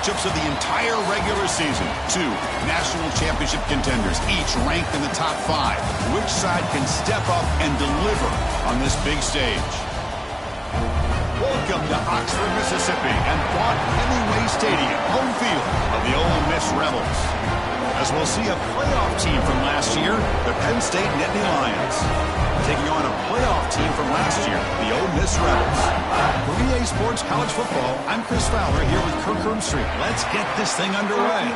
matchups of the entire regular season. 2 national championship contenders, each ranked in the top 5. Which side can step up and deliver on this big stage? Welcome to Oxford, Mississippi, and Vaught Hemingway Stadium, home field of the Ole Miss Rebels. As we'll see a playoff team from last year, the Penn State Nittany Lions, taking on a playoff team from last year, the Ole Miss Rebels. For EA Sports College Football, I'm Chris Fowler here with Kirk Herbstreit. Let's get this thing underway.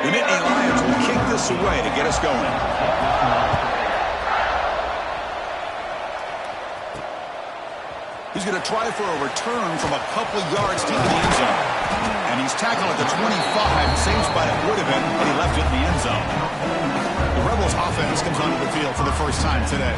The Nittany Lions will kick this away to get us going. He's going to try for a return from a couple of yards deep in the end zone. And he's tackled at the 25, same spot it would have been, but he left it in the end zone. The Rebels offense comes onto the field for the first time today.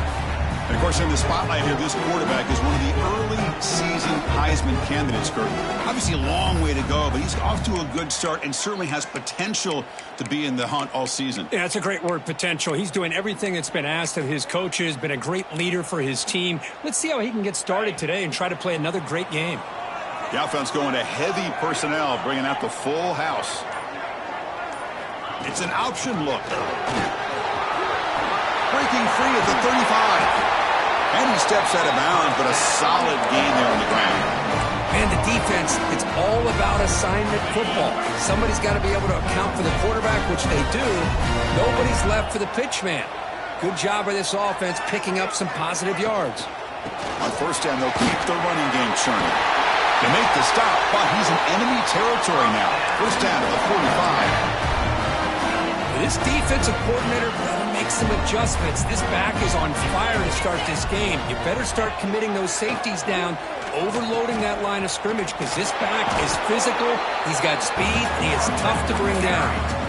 And, of course, in the spotlight here, this quarterback is one of the early season Heisman candidates, Kurt. Obviously a long way to go, but he's off to a good start and certainly has potential to be in the hunt all season. Yeah, that's a great word, potential. He's doing everything that's been asked of his coaches, been a great leader for his team. Let's see how he can get started today and try to play another great game. The offense going to heavy personnel, bringing out the full house. It's an option look. Breaking free at the 35. And he steps out of bounds, but a solid gain there on the ground. Man, the defense, it's all about assignment football. Somebody's got to be able to account for the quarterback, which they do. Nobody's left for the pitch man. Good job by this offense picking up some positive yards. On first down, they'll keep the running game churning. They make the stop, but he's in enemy territory now. First down at the 45. This defensive coordinator better make some adjustments. This back is on fire to start this game. You better start committing those safeties down, overloading that line of scrimmage, because this back is physical, he's got speed, and he is tough to bring down.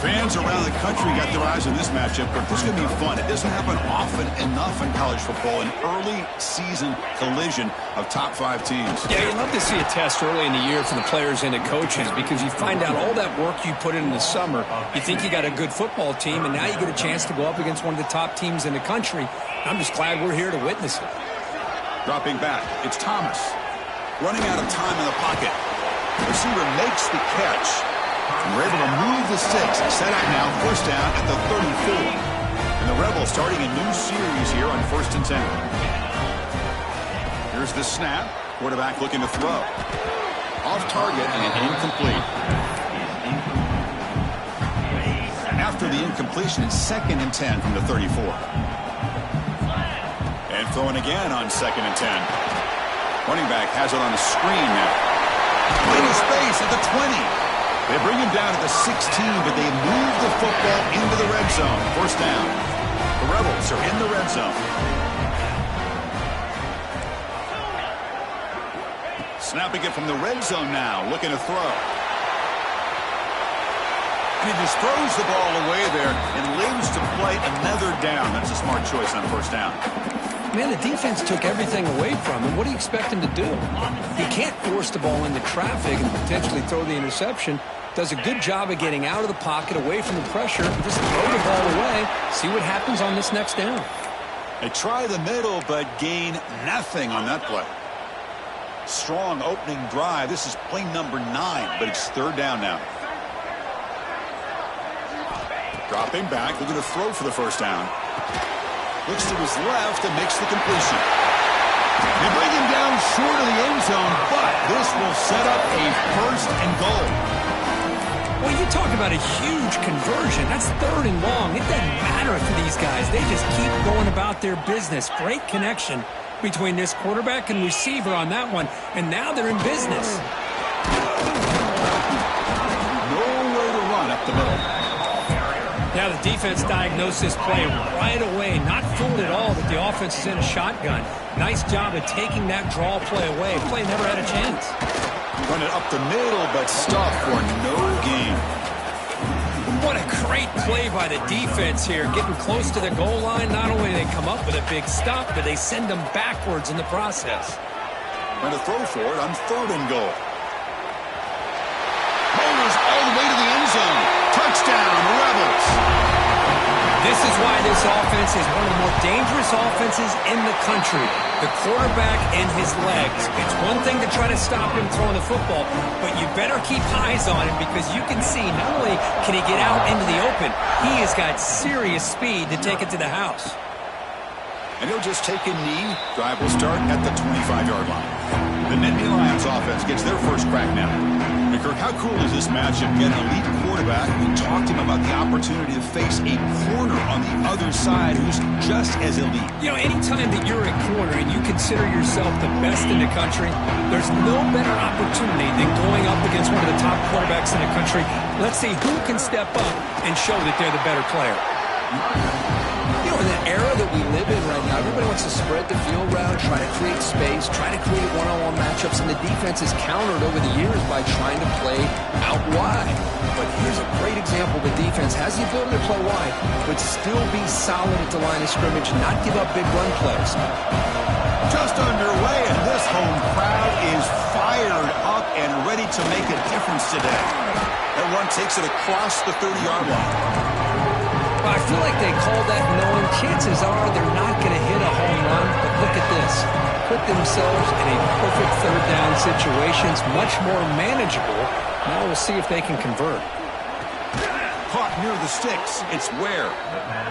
Fans around the country got their eyes on this matchup, but this is going to be fun. It doesn't happen often enough in college football, an early season collision of top 5 teams. Yeah, you love to see a test early in the year for the players and the coaches, because you find out all that work you put in the summer. You think you got a good football team, and now you get a chance to go up against one of the top teams in the country. I'm just glad we're here to witness it. Dropping back, it's Thomas. Running out of time in the pocket. The receiver makes the catch. And we're able to move the sticks. Set out now, first down at the 34. And the Rebels starting a new series here on 1st and 10. Here's the snap. Quarterback looking to throw. Off target and incomplete. After the incompletion, it's 2nd and 10 from the 34. And throwing again on 2nd and 10. Running back has it on the screen now. Into space at the 20. They bring him down at the 16, but they move the football into the red zone. First down. The Rebels are in the red zone. Snapping it from the red zone now, looking to throw. And he just throws the ball away there and lives to play another down. That's a smart choice on first down. Man, the defense took everything away from him. What do you expect him to do? He can't force the ball into traffic and potentially throw the interception. Does a good job of getting out of the pocket, away from the pressure, and just throw the ball away. See what happens on this next down. They try the middle, but gain nothing on that play. Strong opening drive. This is play number 9, but it's 3rd down now. Dropping back, looking to throw for the first down. Looks to his left and makes the completion. They bring him down short of the end zone, but this will set up a 1st and goal. Well, you talk about a huge conversion. That's 3rd and long. It doesn't matter for these guys. They just keep going about their business. Great connection between this quarterback and receiver on that one, and now they're in business. Nowhere to run up the middle. Now the defense diagnosed this play right away. Not fooled at all that the offense is in a shotgun. Nice job of taking that draw play away. Play never had a chance. Run it up the middle, but stop for no gain. What a great play by the defense here. Getting close to the goal line, not only do they come up with a big stop, but they send them backwards in the process. And to throw for it on 3rd and goal. Motors all the way to the end zone. Touchdown, Rebels. This is why this offense is one of the more dangerous offenses in the country. The quarterback and his legs. It's one thing to try to stop him throwing the football, but you better keep eyes on him because you can see not only can he get out into the open, he has got serious speed to take it to the house. And he'll just take a knee. Drive will start at the 25-yard line. The Nittany Lions offense gets their first crack now. And Kirk, how cool is this matchup? Get an elite quarterback. We talked to him about the opportunity to face a corner on the other side who's just as elite. You know, anytime that you're a corner and you consider yourself the best in the country, there's no better opportunity than going up against one of the top quarterbacks in the country. Let's see who can step up and show that they're the better player. You know, in the era that we live in right now, everybody wants to spread the field around, try to create space, try to create one-on-one matchups, and the defense is countered over the years by trying to play out wide. But here's a great example. The defense has the ability to play wide, but still be solid at the line of scrimmage, not give up big run plays. Just underway, and this home crowd is fired up and ready to make a difference today. That run takes it across the 30-yard line. I feel like they call that knowing chances are they're not going to hit a home run, but look at this. Put themselves in a perfect third down situation. It's much more manageable. Now we'll see if they can convert. Caught near the sticks. It's Ware.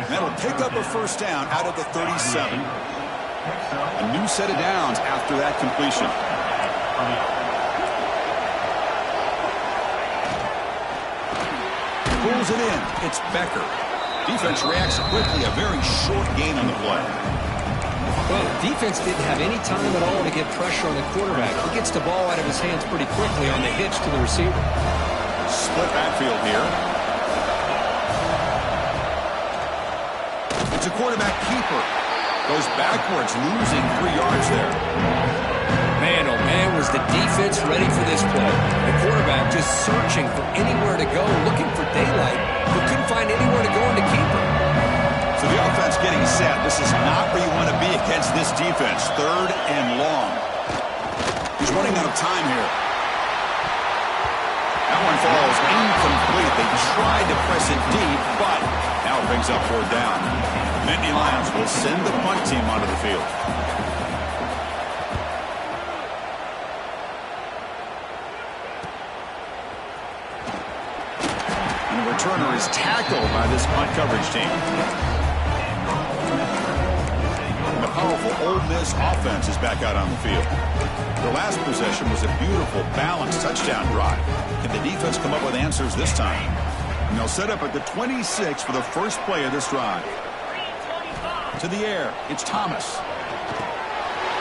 That'll pick up a first down out of the 37. A new set of downs after that completion. Pulls it in. It's Becker. Defense reacts quickly, a very short gain on the play. Well, defense didn't have any time at all to get pressure on the quarterback. He gets the ball out of his hands pretty quickly on the hitch to the receiver. Split backfield here. It's a quarterback keeper. Goes backwards, losing 3 yards there. Man, oh man, was the defense ready for this play. The quarterback just searching for anywhere to go, looking for daylight, but couldn't find anywhere to go in the keeper. So the offense getting set. This is not where you want to be against this defense. Third and long. He's running out of time here. That one falls incomplete. They tried to press it deep, but now it brings up fourth down. Nittany Lions will send the punt team onto the field. Returner is tackled by this punt coverage team. And the powerful Ole Miss offense is back out on the field. Their last possession was a beautiful, balanced touchdown drive. Can the defense come up with answers this time? And they'll set up at the 26 for the first play of this drive. To the air, it's Thomas.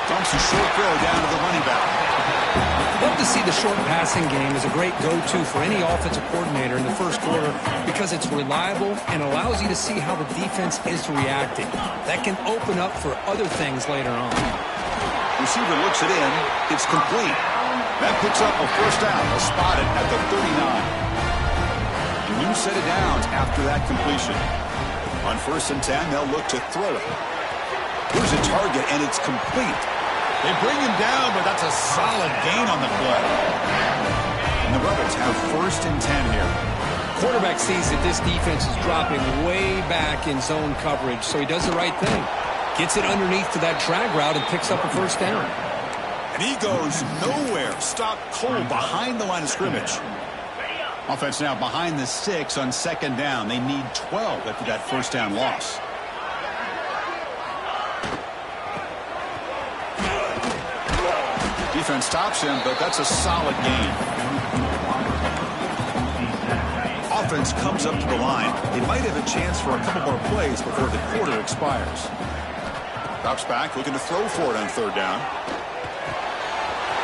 Dumps a short throw down to the running back. Love to see the short passing game as a great go-to for any offensive coordinator in the first quarter because it's reliable and allows you to see how the defense is reacting. That can open up for other things later on. Receiver looks it in. It's complete. That picks up a first down. They'll spot it at the 39. A new set of downs after that completion. On 1st and 10, they'll look to throw it. Here's a target, and it's complete. They bring him down, but that's a solid gain on the play. And the Rebels have 1st and 10 here. Quarterback sees that this defense is dropping way back in zone coverage, so he does the right thing. Gets it underneath to that drag route and picks up a first down. And he goes nowhere. Stopped cold behind the line of scrimmage. Offense now behind the 6 on 2nd down. They need 12 after that first down loss. Defense stops him, but that's a solid gain. Offense comes up to the line. They might have a chance for a couple more plays before the quarter expires. Drops back, looking to throw for it on 3rd down.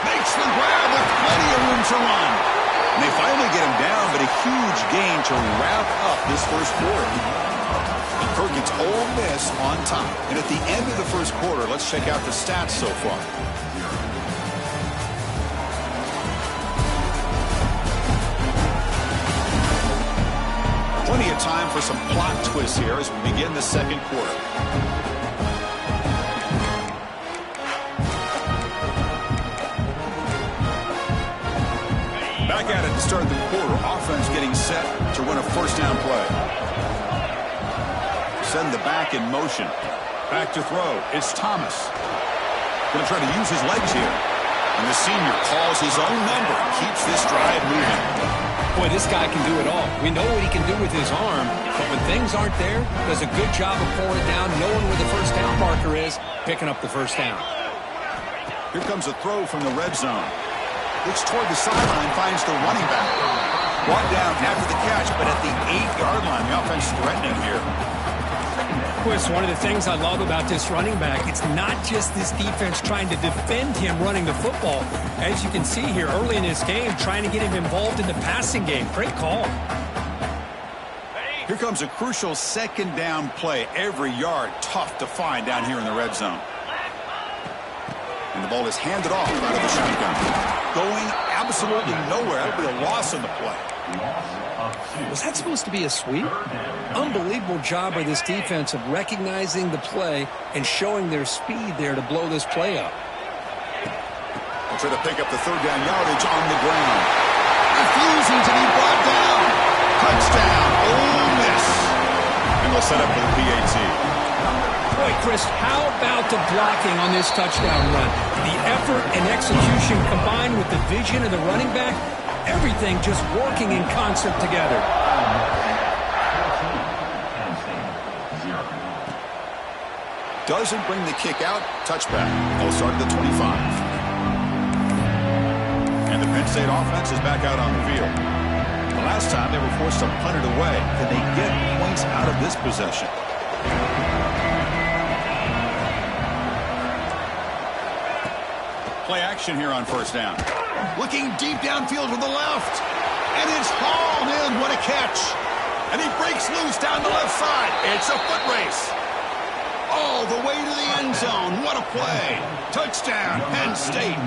Makes the grab with plenty of room to run. And they finally get him down, but a huge gain to wrap up this first quarter. And Kirk gets Ole Miss on top. And at the end of the first quarter, let's check out the stats so far. Plenty of time for some plot twists here as we begin the second quarter. Back at it to start the quarter. Offense getting set to run a first down play. send the back in motion. Back to throw. It's Thomas. Going to try to use his legs here. And the senior calls his own number and keeps this drive moving. Boy, this guy can do it all. We know what he can do with his arm, but when things aren't there, does a good job of pulling it down, knowing where the first down marker is, picking up the first down. Here comes a throw from the red zone. Looks toward the sideline, finds the running back. Brought down after the catch, but at the 8-yard line, the offense threatening here. Chris, one of the things I love about this running back, it's not just this defense trying to defend him running the football. As you can see here early in this game, trying to get him involved in the passing game. Great call. Here comes a crucial second down play. Every yard tough to find down here in the red zone. And the ball is handed off out of the shotgun. Going absolutely nowhere. That'll be a loss on the play. Was that supposed to be a sweep? Unbelievable job by this defense of recognizing the play and showing their speed there to blow this play up. They'll try to pick up the third down yardage on the ground. Refusing to be brought down. Touchdown, Ole Miss. And they'll set up for the PAT. Boy, Chris, how about the blocking on this touchdown run? The effort and execution combined with the vision of the running back, everything just working in concert together. Doesn't bring the kick out. Touchback. They'll start at the 25. And the Penn State offense is back out on the field. The last time they were forced to punt it away. Can they get points out of this possession? Play action here on first down. Looking deep downfield to the left. And it's hauled in. What a catch. And he breaks loose down the left side. It's a foot race. All the way to the end zone. What a play. Touchdown, Penn State.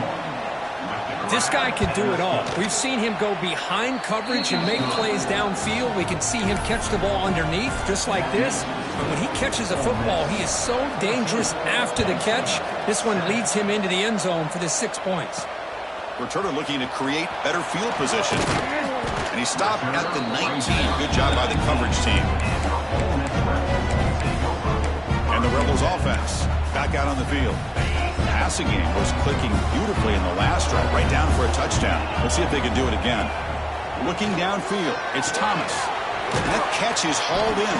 This guy can do it all. We've seen him go behind coverage and make plays downfield. We can see him catch the ball underneath, just like this. But when he catches a football, he is so dangerous after the catch. This one leads him into the end zone for the 6 points. Returner looking to create better field position. And he stopped at the 19. Good job by the coverage team. And the Rebels offense back out on the field. Passing game was clicking beautifully in the last drive, right down for a touchdown. Let's see if they can do it again. Looking downfield, it's Thomas. And that catch is hauled in.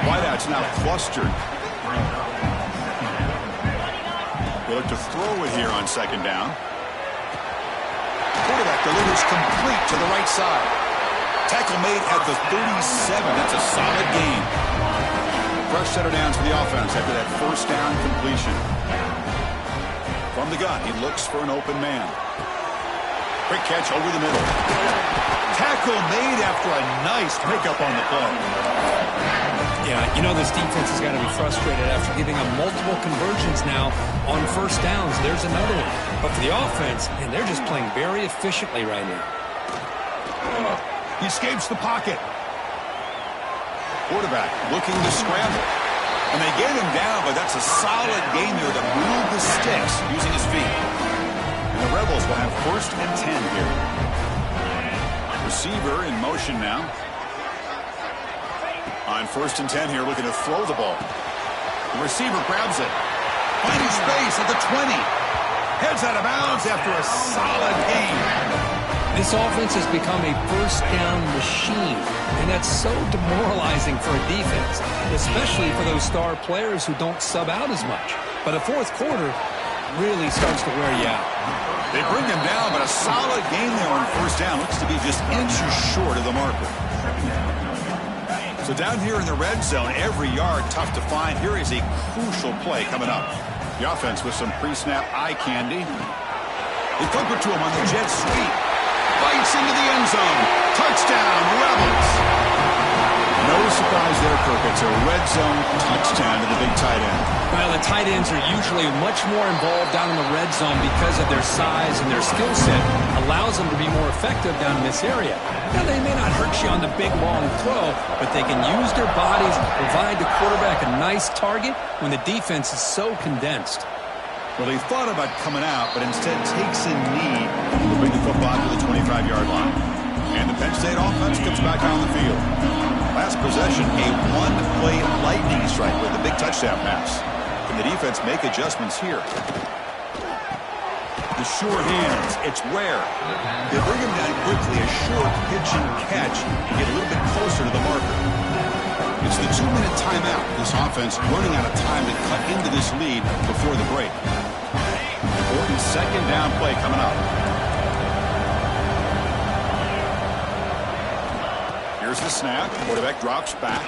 Wideout's now clustered. They look to throw it here on second down. Quarterback delivers complete to the right side. Tackle made at the 37. That's a solid gain. Fresh setter downs for the offense after that first down completion. From the gun, he looks for an open man. Quick catch over the middle. Tackle made after a nice pickup on the play. Yeah, you know this defense has got to be frustrated after giving them multiple conversions now on first downs. There's another one. But for the offense, and they're just playing very efficiently right now. He escapes the pocket. Quarterback looking to scramble. And they get him down, but that's a solid game there to move the sticks using his feet. And the Rebels will have first and 10 here. Receiver in motion now. On first and 10 here, looking to throw the ball. The receiver grabs it. Finding space at the 20. Heads out of bounds after a solid game. This offense has become a first down machine, and that's so demoralizing for a defense, especially for those star players who don't sub out as much. But the fourth quarter really starts to wear you out. They bring him down, but a solid game there on first down. Looks to be just inches short of the marker. So down here in the red zone, every yard tough to find. Here is a crucial play coming up. The offense with some pre-snap eye candy. They flip it to him on the jet sweep. Bites into the end zone. Touchdown, Rebels. No surprise there, Kirk. It's a red zone touchdown to the big tight end. Well, the tight ends are usually much more involved down in the red zone because of their size and their skill set. Allows them to be more effective down in this area. Now, they may not hurt you on the big, long throw, but they can use their bodies, provide the quarterback a nice target when the defense is so condensed. Well, he thought about coming out, but instead takes a knee to bring the football to the 25-yard line. And the Penn State offense comes back on the field. Last possession, a one-play lightning strike with a big touchdown pass. Can the defense make adjustments here? The sure hands, it's rare. They bring him down quickly, a short pitch and catch, and get a little bit closer to the marker. It's the 2-minute timeout. This offense running out of time to cut into this lead before the break. Important second down play coming up. Here's the snap. Quarterback drops back.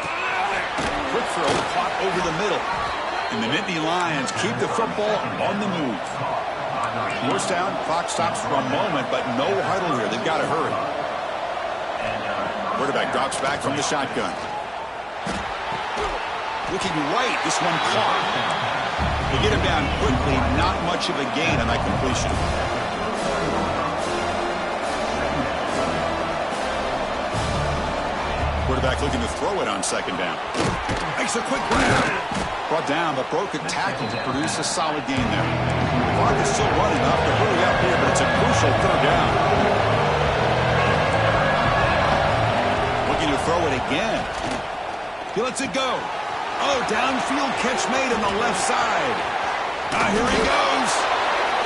Quick throw caught over the middle. And the Nittany Lions keep the football on the move. First down, clock stops for a moment, but no huddle here. They've got to hurry. Quarterback drops back from the shotgun. Looking right, this one caught. They get him down quickly, not much of a gain on that completion. Quarterback looking to throw it on second down. Makes a quick grab. Brought down, but broke a tackle to produce a solid gain there. The clock is still running up to hurry up here, but it's a crucial third down. Looking to throw it again. He lets it go. Oh, downfield catch made on the left side. Here he goes.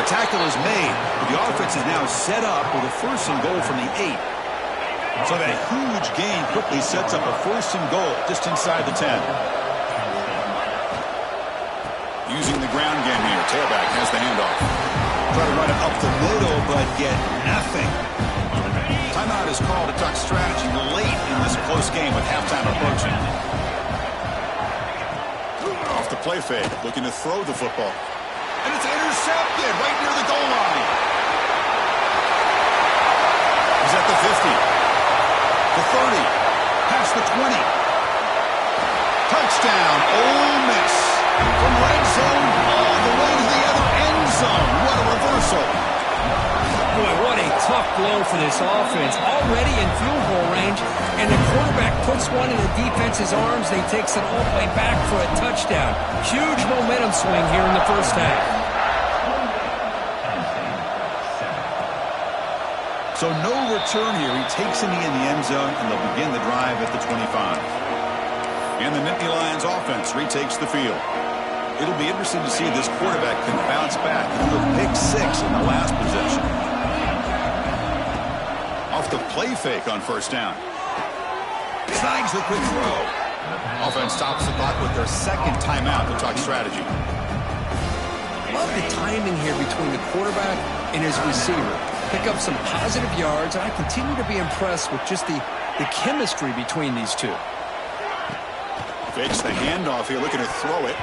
The tackle is made, but the offense is now set up with a 1st and goal from the 8. So that huge gain quickly sets up a 1st and goal just inside the 10. Using the ground game here. Tailback has the handoff. Try to run it up the middle, but get nothing. Timeout is called to talk strategy late in this close game with halftime approaching. Off the play fake, looking to throw the football. And it's intercepted right near the goal line. He's at the 50. The 30, past the 20. Touchdown, Ole Miss. From red zone all the way to the other end zone. What a reversal. Boy, what a tough blow for this offense. Already in field goal range, and the quarterback puts one in the defense's arms. They takes it all the way back for a touchdown. Huge momentum swing here in the first half. So no return here. He takes it in the end zone, and they'll begin the drive at the 25. And the Nittany Lions offense retakes the field. It'll be interesting to see if this quarterback can bounce back through a pick 6 in the last possession. Off the play fake on 1st down. Snags the quick throw. Offense stops the clock with their 2nd timeout to talk strategy. Love the timing here between the quarterback and his receiver. Pick up some positive yards, and I continue to be impressed with just the chemistry between these two. Fakes the handoff here, looking to throw it.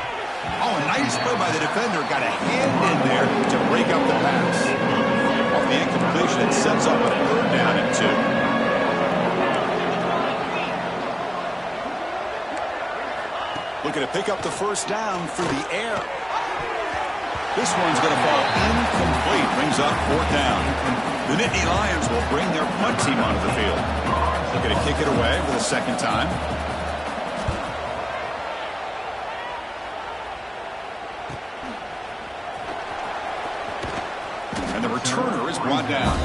Oh, a nice play by the defender. Got a hand in there to break up the pass. Off the incompletion, it sets up a 3rd down and 2. Looking to pick up the 1st down through the air. This one's going to fall incomplete. Brings up 4th down. The Nittany Lions will bring their punt team onto the field. Looking to kick it away for the 2nd time. And the returner is brought down.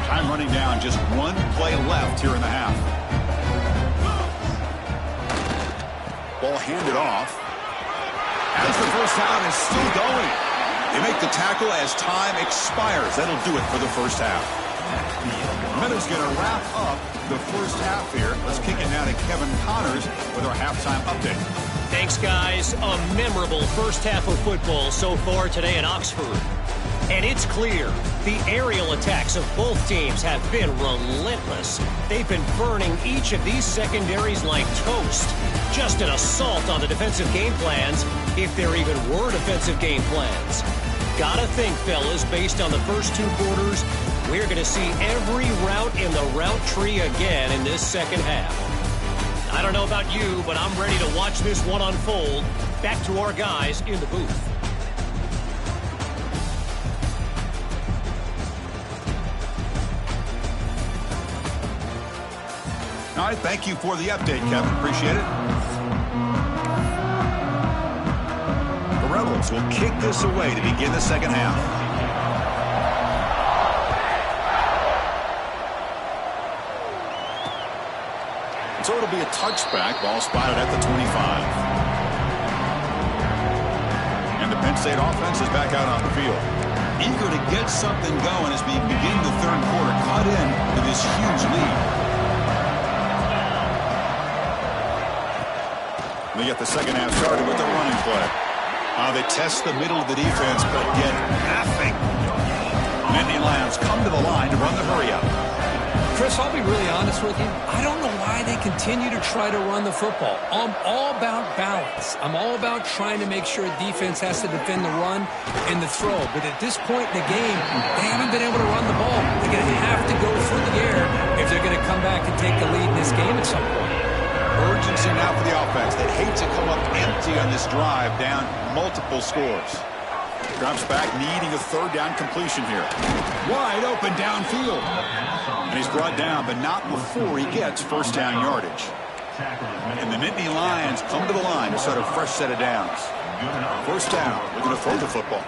Time running down. Just 1 play left here in the half. Ball handed off. As the 1st down is still going. They make the tackle as time expires. That'll do it for the 1st half. Meadows going to wrap up the 1st half here. Let's kick it now to Kevin Connors with our halftime update. Thanks, guys. A memorable 1st half of football so far today in Oxford. And it's clear the aerial attacks of both teams have been relentless. They've been burning each of these secondaries like toast. Just an assault on the defensive game plans, if there even were defensive game plans. Gotta think, fellas, based on the first 2 quarters, we're going to see every route in the route tree again in this 2nd half. I don't know about you, but I'm ready to watch this one unfold. Back to our guys in the booth. All right, thank you for the update, Kevin. Appreciate it. The Rebels offense will kick this away to begin the second half. So it'll be a touchback. Ball spotted at the 25. And the Penn State offense is back out on the field. Eager to get something going as we begin the third quarter. Cut in to this huge lead. They get the second half started with the running play. They test the middle of the defense, but get nothing. Nittany Lions come to the line to run the hurry up. Chris, I'll be really honest with you. I don't know why they continue to try to run the football. I'm all about balance. I'm all about trying to make sure defense has to defend the run and the throw. But at this point in the game, they haven't been able to run the ball. They're going to have to go through the air if they're going to come back and take the lead in this game at some point. Urgency now for the offense. They'd hate to come up empty on this drive, down multiple scores. Drops back, needing a third down completion here. Wide open downfield. And he's brought down, but not before he gets first down yardage. And the Nittany Lions come to the line to start a fresh set of downs. First down, we're going to throw the football.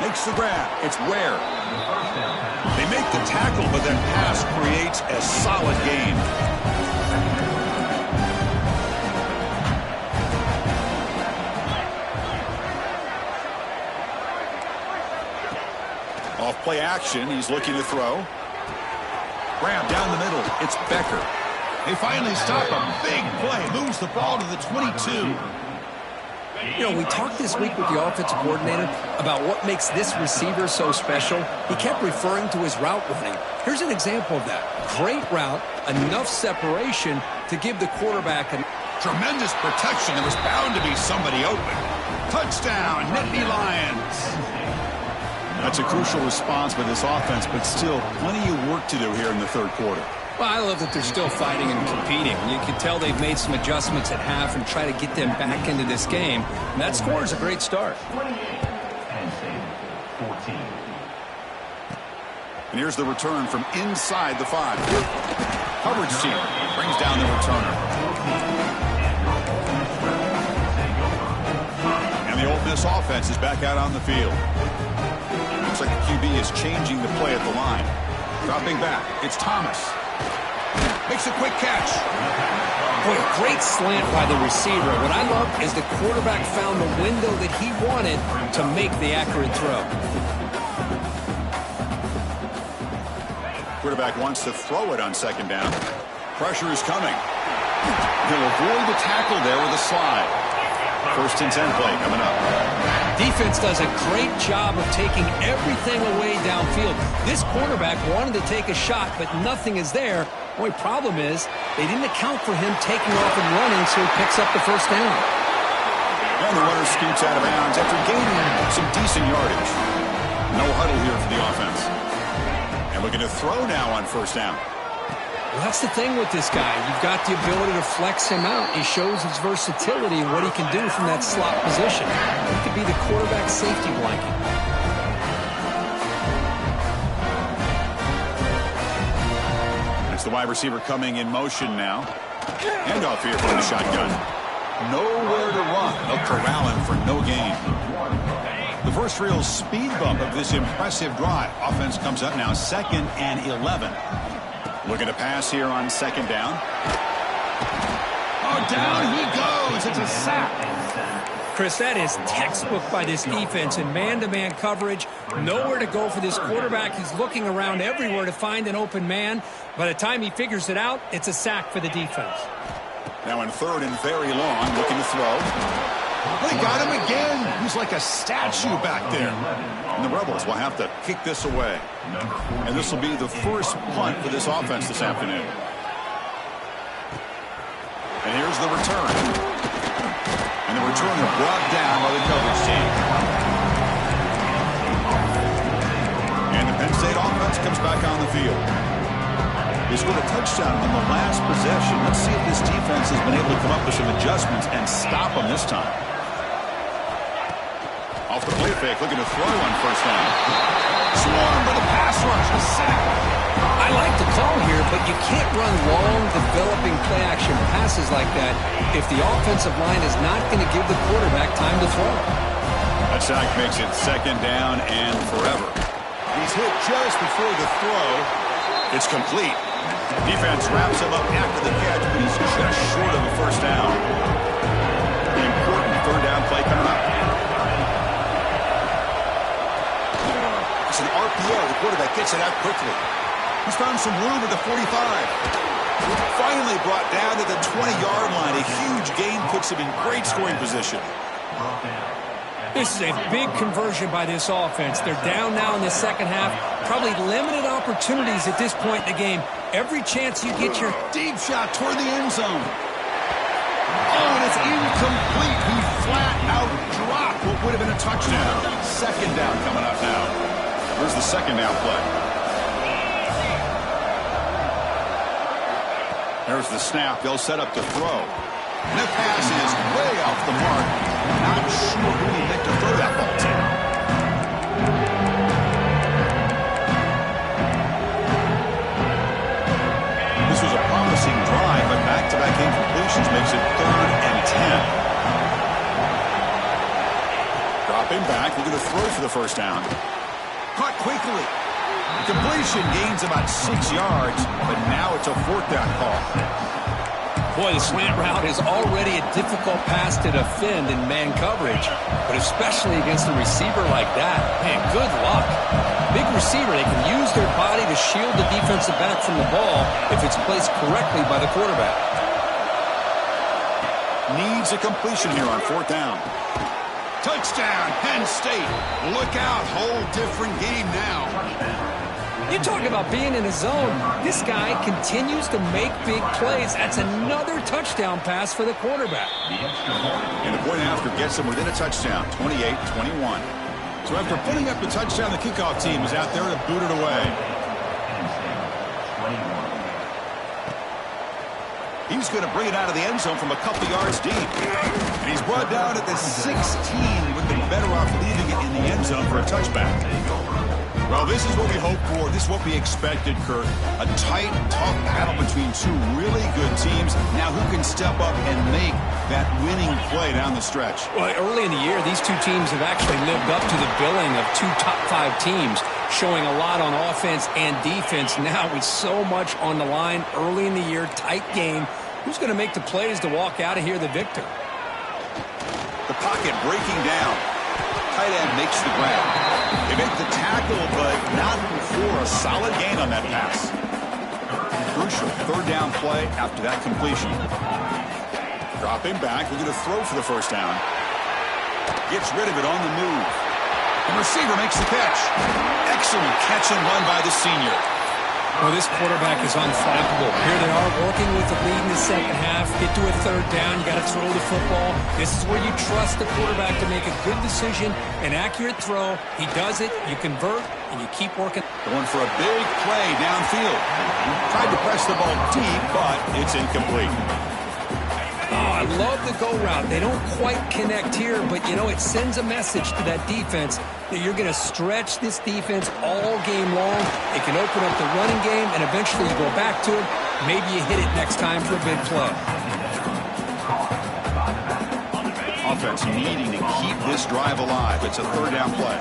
Makes the grab. It's Ware. They make the tackle, but that pass creates a solid gain. Off play action, he's looking to throw. Grab down the middle, it's Becker. They finally stop a big play, moves the ball to the 22. You know, we talked this week with the offensive coordinator about what makes this receiver so special. He kept referring to his route running. Here's an example of that. Great route, enough separation to give the quarterback a tremendous protection. There was bound to be somebody open. Touchdown, Nittany Lions. That's a crucial response by this offense, but still plenty of work to do here in the third quarter. Well, I love that they're still fighting and competing. You can tell they've made some adjustments at half and try to get them back into this game. And that score is a great start. And here's the return from inside the 5. Hubbard's team brings down the returner. And the Ole Miss offense is back out on the field. Looks like the QB is changing the play at the line. Dropping back, it's Thomas. Makes a quick catch. Boy, a great slant by the receiver. What I love is the quarterback found the window that he wanted to make the accurate throw. Quarterback wants to throw it on second down. Pressure is coming. He'll avoid the tackle there with a slide. First and 10 play coming up. Defense does a great job of taking everything away downfield. This quarterback wanted to take a shot, but nothing is there. Only problem is they didn't account for him taking off and running, so he picks up the first down. And the runner scoots out of bounds after gaining some decent yardage. No huddle here for the offense. And looking to throw now on first down. Well, that's the thing with this guy. You've got the ability to flex him out. He shows his versatility and what he can do from that slot position. He could be the quarterback safety blanket. That's the wide receiver coming in motion now. Handoff here from the shotgun. Nowhere to run. They'll corral him for no gain. The first real speed bump of this impressive drive. Offense comes up now 2nd and 11. Looking to pass here on second down. Oh, down he goes. It's a sack. Chris, that is textbook by this defense in man-to-man coverage. Nowhere to go for this quarterback. He's looking around everywhere to find an open man. By the time he figures it out, it's a sack for the defense. Now in 3rd and very long, looking to throw. They got him again. He's like a statue back there. And the Rebels will have to kick this away. And this will be the first punt for this offense this afternoon. And here's the return. And the returner brought down by the coverage team. And the Penn State offense comes back on the field. They scored a touchdown on the last possession. Let's see if this defense has been able to come up with some adjustments and stop them this time. Off the play fake, looking to throw on first down. Swarmed by the pass rush, a sack. I like the call here, but you can't run long, developing play-action passes like that if the offensive line is not going to give the quarterback time to throw. That sack makes it second down and forever. He's hit just before the throw. It's complete. Defense wraps him up after the catch, but he's just short of a first down. The important third down play coming up. It's an RPO. The quarterback gets it out quickly. He's found some room at the 45. Finally brought down to the 20-yard line. A huge gain puts him in great scoring position. This is a big conversion by this offense. They're down now in the second half. Probably limited opportunities at this point in the game. Every chance you get your deep shot toward the end zone. Oh, and it's incomplete. He flat out dropped what would have been a touchdown. Second down coming up now. Where's the second down play? There's the snap. They'll set up to throw. And the pass is way off the mark. Not sure who he meant to throw that ball to. This was a promising drive, but back-to-back incompletions makes it 3rd and 10. Dropping back, we're going to throw for the first down. Caught quickly. Completion gains about 6 yards, but now it's a 4th down call. Boy, the slant route is already a difficult pass to defend in man coverage, but especially against a receiver like that. Man, good luck. Big receiver, they can use their body to shield the defensive back from the ball if it's placed correctly by the quarterback. Needs a completion here on 4th down. Touchdown, Penn State. Look out, whole different game now. You talk about being in a zone. This guy continues to make big plays. That's another touchdown pass for the quarterback. And the point after gets him within a touchdown, 28-21. So after putting up the touchdown, the kickoff team is out there to boot it away. He's going to bring it out of the end zone from a couple yards deep. And he's brought down at the 16, with the better off leaving it in the end zone for a touchback. Well, this is what we hoped for. This is what we expected, Kurt. A tight, tough battle between two really good teams. Now who can step up and make that winning play down the stretch? Well, early in the year, these two teams have actually lived up to the billing of two top 5 teams, showing a lot on offense and defense. Now with so much on the line early in the year, tight game, who's going to make the plays to walk out of here the victor? The pocket breaking down. Tight end makes the grab. They make the tackle, but not before a solid gain on that pass. Crucial 3rd down play after that completion. Dropping back, we're going to throw for the first down. Gets rid of it on the move. The receiver makes the catch. Excellent catch and run by the senior. Well, this quarterback is unflappable. Here they are working with the lead in the second half. Get to a 3rd down. You got to throw the football. This is where you trust the quarterback to make a good decision, an accurate throw. He does it. You convert, and you keep working. Going for a big play downfield. Tried to press the ball deep, but it's incomplete. Oh, I love the go route. They don't quite connect here, but, you know, it sends a message to that defense that you're going to stretch this defense all game long. It can open up the running game, and eventually you go back to it. Maybe you hit it next time for a big play. Offense needing to keep this drive alive. It's a 3rd down play.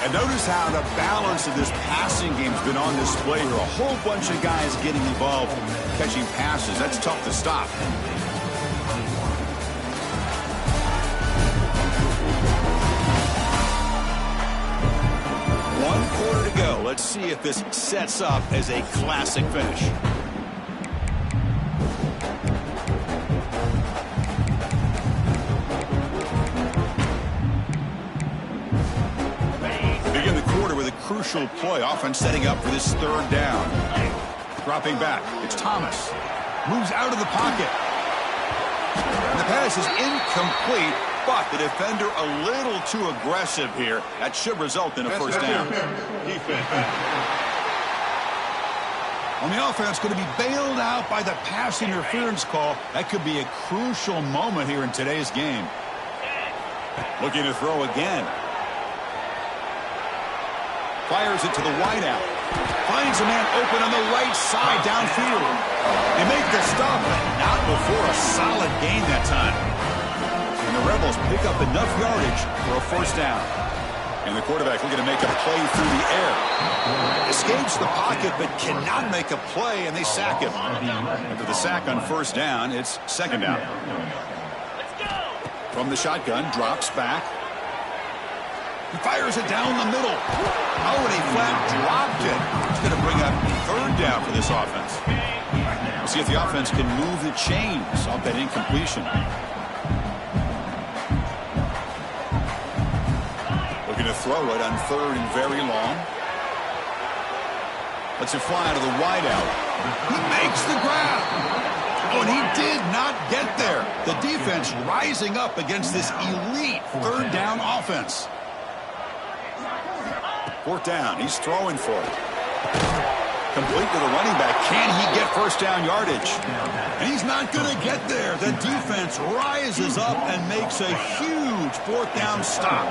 And notice how the balance of this passing game's been on display here. A whole bunch of guys getting involved, catching passes. That's tough to stop. One quarter to go. Let's see if this sets up as a classic finish. Crucial play. Offense setting up for this 3rd down. Dropping back. It's Thomas. Moves out of the pocket. And the pass is incomplete, but the defender a little too aggressive here. That should result in a first down. On the offense, going to be bailed out by the pass interference call. That could be a crucial moment here in today's game. Looking to throw again. Fires it to the wideout. Finds a man open on the right side downfield. They make the stop, but not before a solid gain that time. And the Rebels pick up enough yardage for a first down. And the quarterback looking to make a play through the air. Escapes the pocket, but cannot make a play, and they sack him. After the sack on first down, it's second down. From the shotgun, drops back. He fires it down the middle. Oh, and he flat dropped it. It's going to bring up third down for this offense. We'll see if the offense can move the chains off that incompletion. Looking to throw it on third and very long. Lets it fly to the wideout. He makes the grab. Oh, and he did not get there. The defense rising up against this elite third down offense. Fourth down. He's throwing for it. Complete to the running back. Can he get first down yardage? And he's not going to get there. The defense rises up and makes a huge fourth down stop.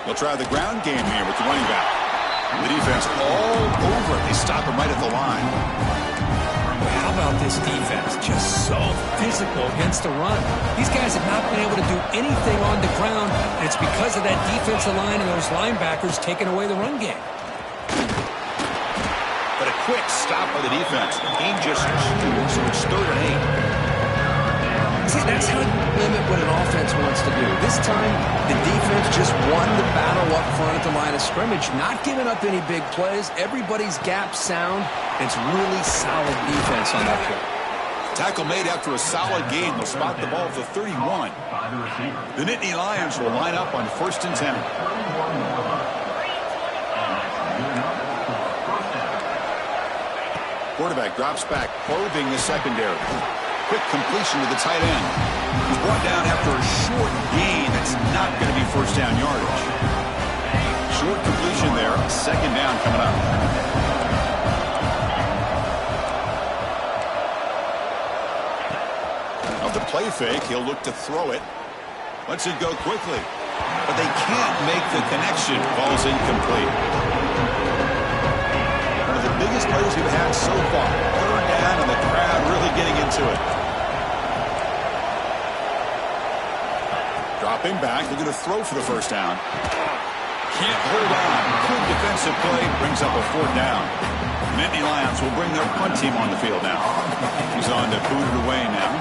They'll try the ground game here with the running back. The defense all over it. They stop him right at the line. How about this defense? Just so physical against the run. These guys have not been able to do anything on the ground, and it's because of that defensive line and those linebackers taking away the run game. But a quick stop by the defense. Game just stood, so it's third and 8. See, that's how you limit what an offense wants to do. This time, the defense just won the battle up front at the line of scrimmage, not giving up any big plays. Everybody's gap sound. It's really solid defense on that play. Tackle made after a solid gain. They'll spot the ball at the 31. The Nittany Lions will line up on first and 10. Quarterback drops back, probing the secondary. Quick completion to the tight end. He's brought down after a short gain that's not going to be first down yardage. Short completion there. Second down coming up. Of the play fake, he'll look to throw it. Lets it go quickly. But they can't make the connection. Ball's incomplete. One of the biggest plays we've had so far. Third down and the crowd really getting into it. Dropping back, looking to throw for the first down. Can't hold on. Good defensive play, brings up a fourth down. Nittany Lions will bring their punt team on the field now. He's on to boot it away now.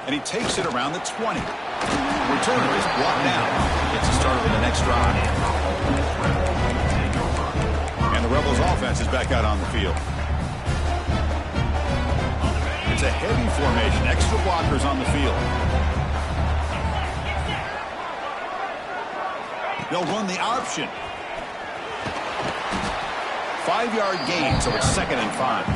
And he takes it around the 20. Returner is blocked down. Gets a start on the next drive. And the Rebels offense is back out on the field. It's a heavy formation. Extra blockers on the field. They'll run the option. 5-yard gain, so it's second and 5.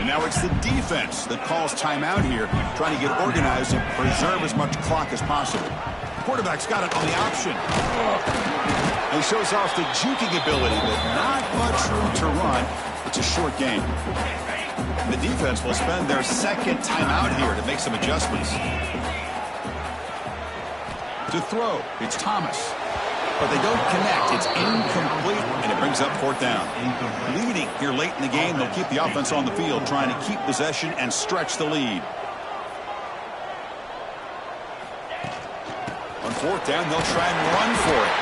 Now it's the defense that calls timeout here, trying to get organized and preserve as much clock as possible. Quarterback's got it on the option. And he shows off the juking ability, but not much room to run. It's a short game. The defense will spend their second timeout here to make some adjustments. To throw, it's Thomas. But they don't connect. It's incomplete, and it brings up fourth down. Leading here late in the game, they'll keep the offense on the field, trying to keep possession and stretch the lead. On fourth down, they'll try and run for it.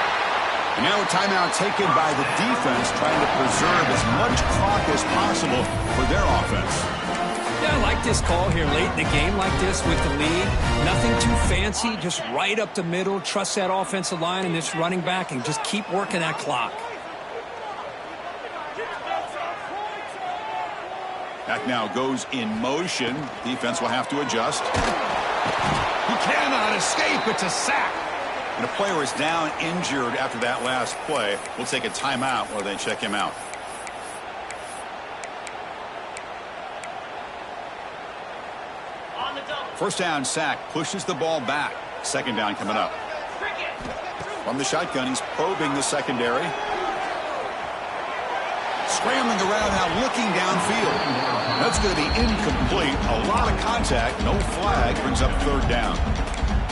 And now a timeout taken by the defense, trying to preserve as much clock as possible for their offense. Yeah, I like this call here late in the game like this with the lead. Nothing too fancy, just right up the middle. Trust that offensive line and this running back and just keep working that clock. Back now goes in motion. Defense will have to adjust. He cannot escape. It's a sack. And a player is down injured after that last play. We'll take a timeout while they check him out. First down sack, pushes the ball back. Second down coming up. From the shotgun, he's probing the secondary. Scrambling around now, looking downfield. That's going to be incomplete. A lot of contact. No flag. Brings up third down.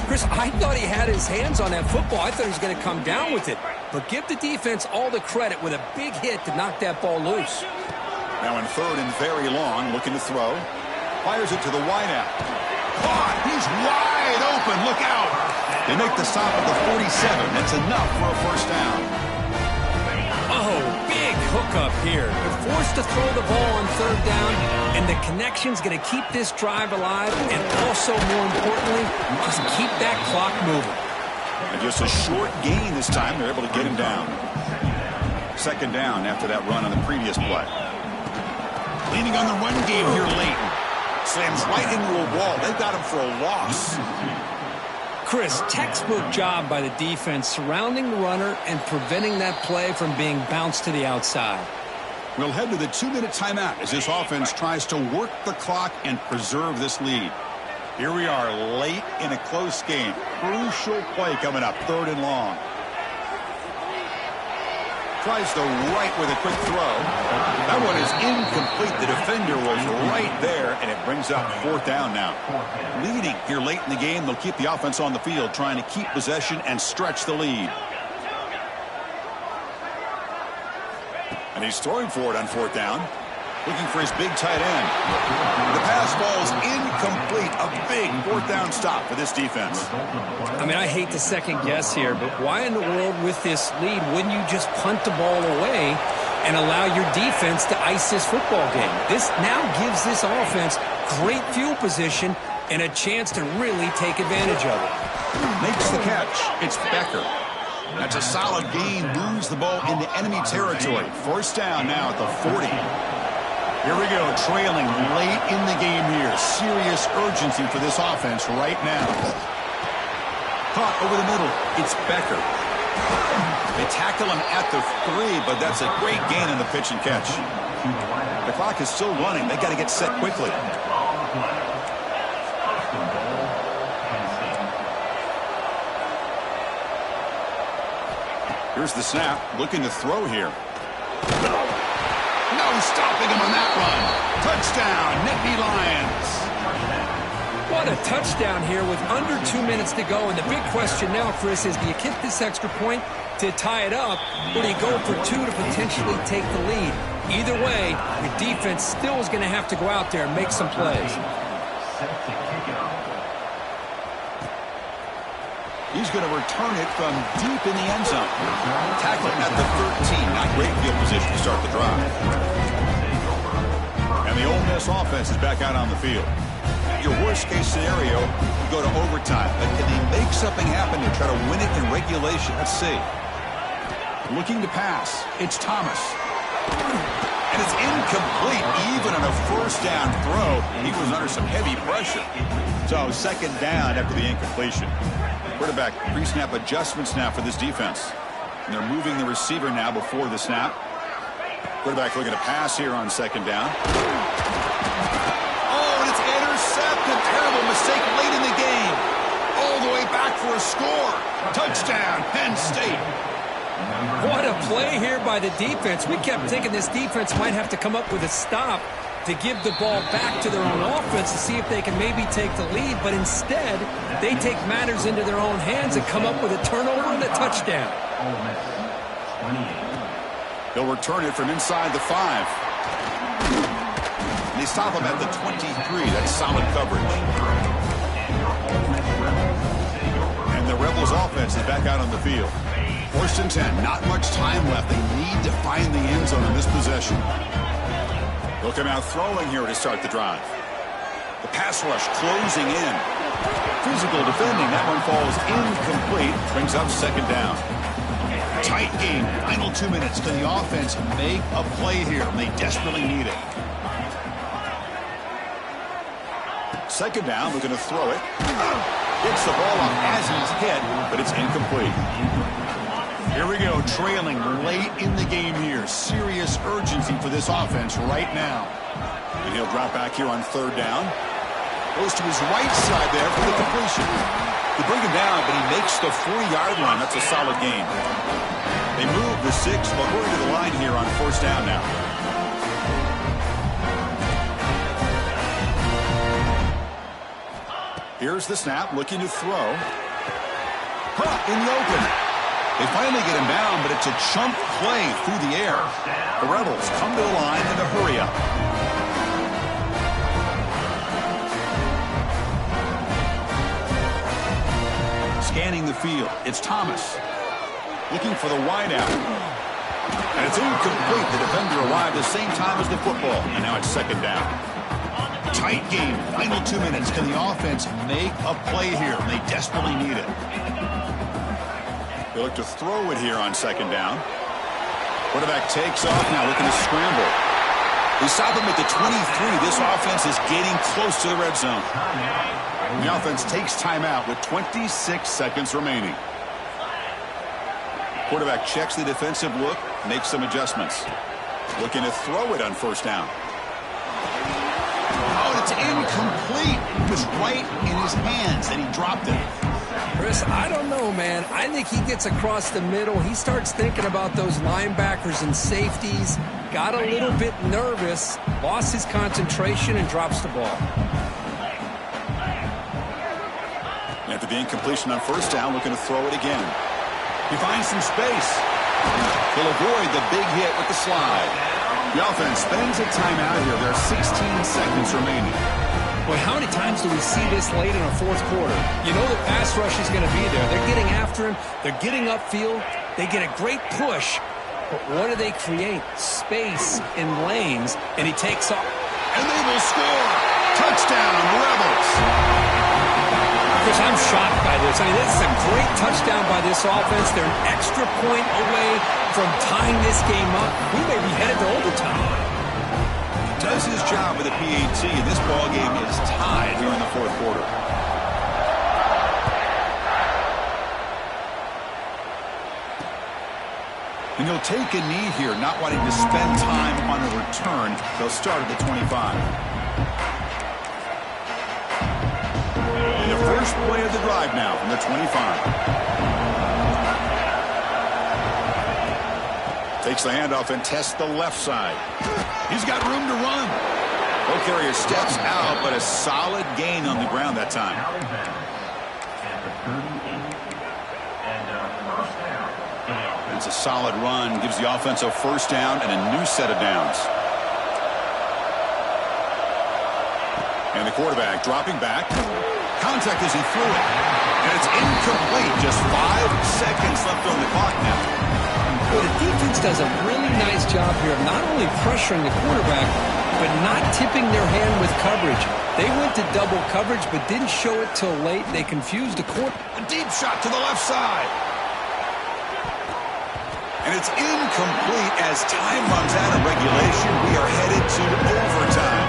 Chris, I thought he had his hands on that football. I thought he was going to come down with it. But give the defense all the credit with a big hit to knock that ball loose. Now in third and very long, looking to throw. Fires it to the wideout. Caught! He's wide open. Look out! They make the stop at the 47. That's enough for a first down. Oh, big hookup here. They're forced to throw the ball on third down, and the connection's going to keep this drive alive, and also, more importantly, just keep that clock moving. And just a short gain this time. They're able to get him down. Second down after that run on the previous play. Leaning on the run game here late. Slams right into a wall. They've got him for a loss. Chris, textbook job by the defense surrounding the runner and preventing that play from being bounced to the outside. We'll head to the 2-minute timeout as this offense tries to work the clock and preserve this lead. Here we are late in a close game. Crucial play coming up, third and long. Tries to right with a quick throw. That one is incomplete. The defender was right there, and it brings up fourth down now. Leading here late in the game, they'll keep the offense on the field, trying to keep possession and stretch the lead. And he's throwing for it on fourth down. Looking for his big tight end. The pass falls incomplete. A big fourth down stop for this defense. I mean, I hate to second guess here, but why in the world with this lead wouldn't you just punt the ball away and allow your defense to ice this football game? This now gives this offense great field position and a chance to really take advantage of it. Makes the catch. It's Becker. That's a solid gain. Moves the ball into enemy territory. First down now at the 40. Here we go, trailing late in the game here. Serious urgency for this offense right now. Caught over the middle. It's Becker. They tackle him at the 3, but that's a great gain on the pitch and catch. The clock is still running. They got to get set quickly. Here's the snap. Looking to throw here. No stopping him on that run. Touchdown, Nittany Lions. What a touchdown here with under 2 minutes to go. And the big question now, Chris, is do you kick this extra point to tie it up, or do you go for 2 to potentially take the lead? Either way, your defense still is going to have to go out there and make some plays. He's going to return it from deep in the end zone. Tackle at the 13. Not great field position to start the drive. And the Ole Miss offense is back out on the field. Your worst-case scenario, you go to overtime. But can they make something happen to try to win it in regulation? Let's see. Looking to pass. It's Thomas. And it's incomplete. Even on a first down throw, he was under some heavy pressure. So second down after the incompletion. Quarterback pre-snap adjustments now for this defense. And they're moving the receiver now before the snap. Quarterback looking to pass here on second down. Oh, and it's intercepted. Terrible mistake late in the game. All the way back for a score. Touchdown, Penn State. What a play here by the defense. We kept thinking this defense might have to come up with a stop to give the ball back to their own offense to see if they can maybe take the lead, but instead they take matters into their own hands and come up with a turnover and a touchdown. They'll return it from inside the 5. They stop him at the 23. That's solid coverage. And the Rebels offense is back out on the field. First and 10. Not much time left. They need to find the end zone in this possession. They'll come out throwing here to start the drive. The pass rush closing in. Physical defending. That one falls incomplete. Brings up second down. Tight game. Final 2 minutes. Can the offense make a play here? They desperately need it. Second down. We're going to throw it. Gets the ball off as he's hit, but it's incomplete. Here we go, trailing late in the game here. Serious urgency for this offense right now. And he'll drop back here on third down. Goes to his right side there for the completion. They bring him down, but he makes the 4-yard line. That's a solid gain. They move the 6, but we're to the line here on first down now. Here's the snap, looking to throw. In the open. They finally get him down, but it's a chunk play through the air. The Rebels come to the line in a hurry-up. Scanning the field, it's Thomas. Looking for the wideout. And it's incomplete. The defender arrived the same time as the football, and now it's second down. Tight game, final 2 minutes. Can the offense make a play here? They desperately need it. They look to throw it here on second down. Quarterback takes off now, looking to scramble. They stop him at the 23. This offense is getting close to the red zone. The offense takes timeout with 26 seconds remaining. Quarterback checks the defensive look, makes some adjustments. Looking to throw it on first down. Oh, it's incomplete. It was right in his hands, and he dropped it. Chris, I don't know, man. I think he gets across the middle. He starts thinking about those linebackers and safeties. Got a little bit nervous, lost his concentration, and drops the ball. After the incompletion on first down, looking to throw it again. He finds some space. He'll avoid the big hit with the slide. The offense spends a timeout here. There are 16 seconds remaining. Boy, how many times do we see this late in a fourth quarter? You know the pass rush is going to be there. They're getting after him. They're getting upfield. They get a great push. But what do they create? Space in lanes, and he takes off. And they will score. Touchdown, Rebels. Chris, I'm shocked by this. I mean, this is a great touchdown by this offense. They're an extra point away from tying this game up. We may be headed to overtime. Does his job with the PAT, and this ball game is tied here in the fourth quarter. And he'll take a knee here, not wanting to spend time on a return. They'll start at the 25. And the first play of the drive now from the 25. Takes the handoff and tests the left side. He's got room to run. Ball carrier steps out, but a solid gain on the ground that time. It's a solid run. Gives the offense a first down and a new set of downs. And the quarterback dropping back. Contact as he threw it. And it's incomplete. Just 5 seconds left on the clock now. Well, the defense does a really nice job here of not only pressuring the quarterback, but not tipping their hand with coverage. They went to double coverage, but didn't show it till late. They confused the quarterback. A deep shot to the left side. And it's incomplete as time runs out of regulation. We are headed to overtime.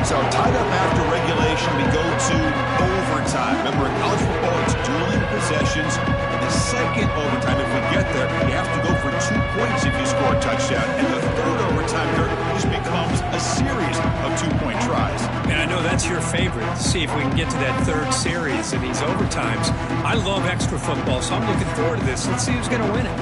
So tied up after regulation, we go to overtime. Remember, in college football, it's dueling possessions. The second overtime, if we get there, you have to go for 2 points if you score a touchdown. And the third overtime here just becomes a series of 2-point tries. And I know that's your favorite, to see if we can get to that third series in these overtimes. I love extra football, so I'm looking forward to this. Let's see who's going to win it.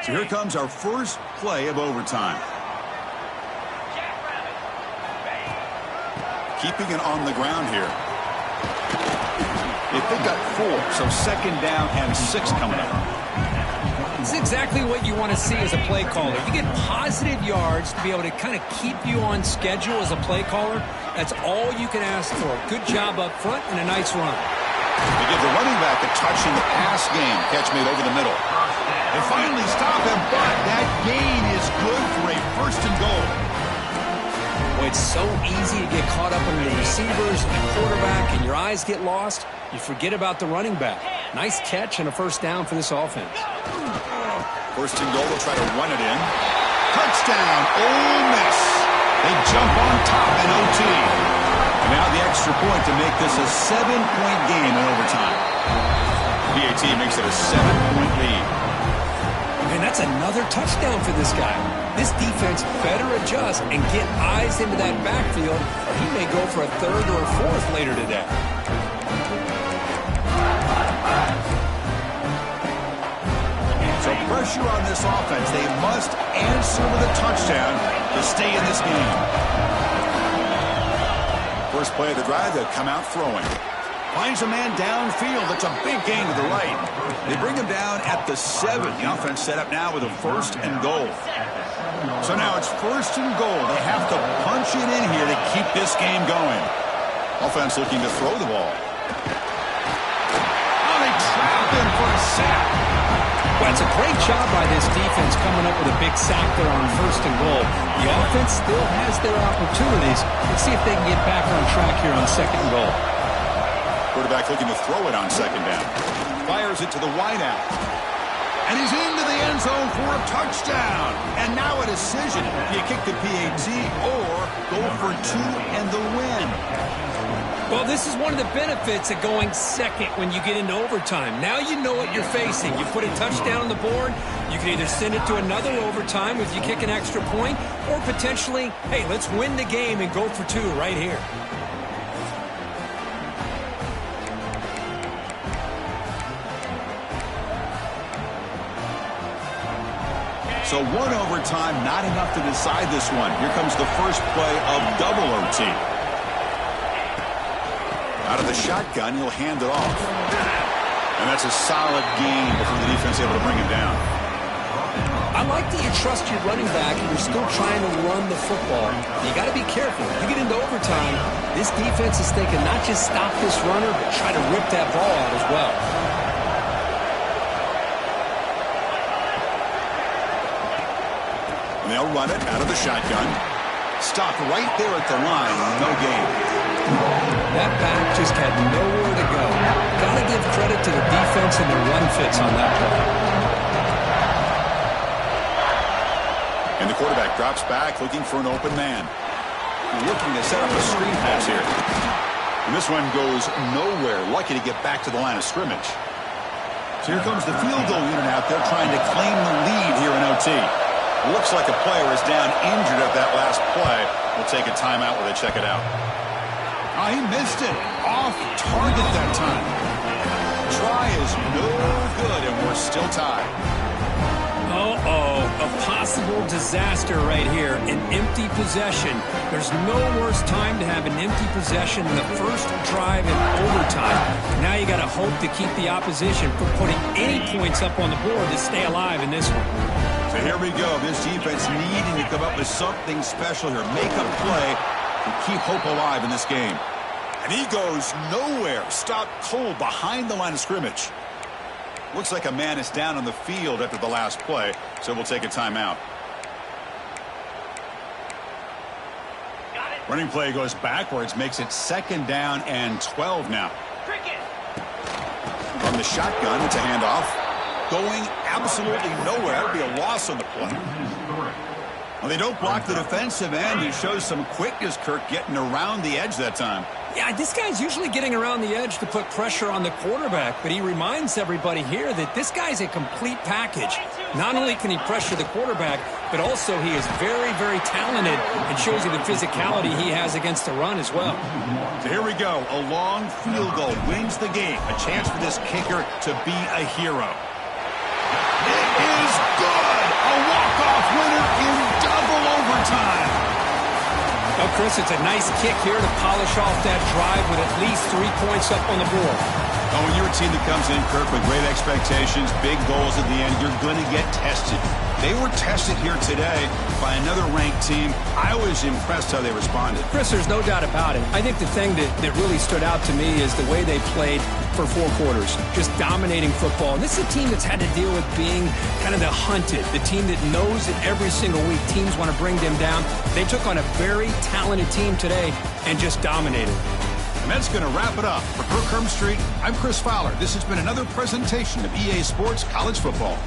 So here comes our first play of overtime. Keeping it on the ground here. They pick up 4, so second down and 6 coming up. This is exactly what you want to see as a play caller. You get positive yards to be able to kind of keep you on schedule as a play caller. That's all you can ask for. Good job up front and a nice run. They give the running back a touch in the pass game. Catch made over the middle. They finally stop him, but that gain is good for a first and goal. Well, it's so easy to get caught up on the receivers and the quarterback, and your eyes get lost. You forget about the running back. Nice catch and a first down for this offense. First and goal, they'll try to run it in. Touchdown, Ole Miss. They jump on top in OT. And now the extra point to make this a 7-point game in overtime. PAT makes it a 7-point lead. And that's another touchdown for this guy. This defense better adjust and get eyes into that backfield, or he may go for a third or a fourth later today. So pressure on this offense. They must answer with a touchdown to stay in this game. First play of the drive, they'll come out throwing. Finds a man downfield. It's a big gain to the right. They bring him down at the 7. The offense set up now with a 1st and goal. So now it's 1st and goal. They have to punch it in here to keep this game going. Offense looking to throw the ball. Oh, they trap him for a sack. Well, it's a great job by this defense coming up with a big sack there on 1st and goal. The offense still has their opportunities. Let's see if they can get back on track here on 2nd and goal. Quarterback looking to throw it on 2nd down. Fires it to the wideout. And he's into the end zone for a touchdown. And now a decision. Do you kick the PAT or go for 2 and the win? Well, this is one of the benefits of going second when you get into overtime. Now you know what you're facing. You put a touchdown on the board. You can either send it to another overtime if you kick an extra point, or potentially, hey, let's win the game and go for 2 right here. So 1 overtime, not enough to decide this one. Here comes the first play of double OT. Out of the shotgun, he'll hand it off. And that's a solid gain before the defense able to bring him down. I like that you trust your running back and you're still trying to run the football. You got to be careful. You get into overtime, this defense is thinking not just stop this runner, but try to rip that ball out as well. And they'll run it out of the shotgun. Stopped right there at the line. No gain. That back just had nowhere to go. Got to give credit to the defense and their run fits on that play. And the quarterback drops back looking for an open man. Looking to set up a screen pass here. And this one goes nowhere. Lucky to get back to the line of scrimmage. So here comes the field goal unit out there trying to claim the lead here in OT. Looks like a player is down injured at that last play. We'll take a timeout while they check it out. Oh, he missed it. Off target that time. Try is no good, and we're still tied. Uh-oh, a possible disaster right here. An empty possession. There's no worse time to have an empty possession than the first drive in overtime. Now you got to hope to keep the opposition from putting any points up on the board to stay alive in this one. So here we go. This defense needing to come up with something special here. Make a play to keep hope alive in this game. And he goes nowhere. Stopped cold behind the line of scrimmage. Looks like a man is down on the field after the last play, so we'll take a timeout. Running play goes backwards, makes it 2nd down and 12 now. From the shotgun, it's a handoff. Going absolutely nowhere. That would be a loss on the play. Well, they don't block the defensive end. He shows some quickness, Kirk, getting around the edge that time. Yeah, this guy's usually getting around the edge to put pressure on the quarterback, but he reminds everybody here that this guy's a complete package. Not only can he pressure the quarterback, but also he is very, very talented and shows you the physicality he has against the run as well. So here we go. A long field goal wins the game. A chance for this kicker to be a hero. It is good! A walk-off winner in double overtime. Well, Chris, it's a nice kick here to polish off that drive with at least 3 points up on the board. Oh, when you're a team that comes in, Kirk, with great expectations, big goals at the end, you're going to get tested. They were tested here today by another ranked team. I was impressed how they responded. Chris, there's no doubt about it. I think the thing that really stood out to me is the way they played for 4 quarters, just dominating football. And this is a team that's had to deal with being kind of the hunted, the team that knows that every single week teams want to bring them down. They took on a very talented team today and just dominated. And that's going to wrap it up. For Kirk Hermstreet, I'm Chris Fowler. This has been another presentation of EA Sports College Football.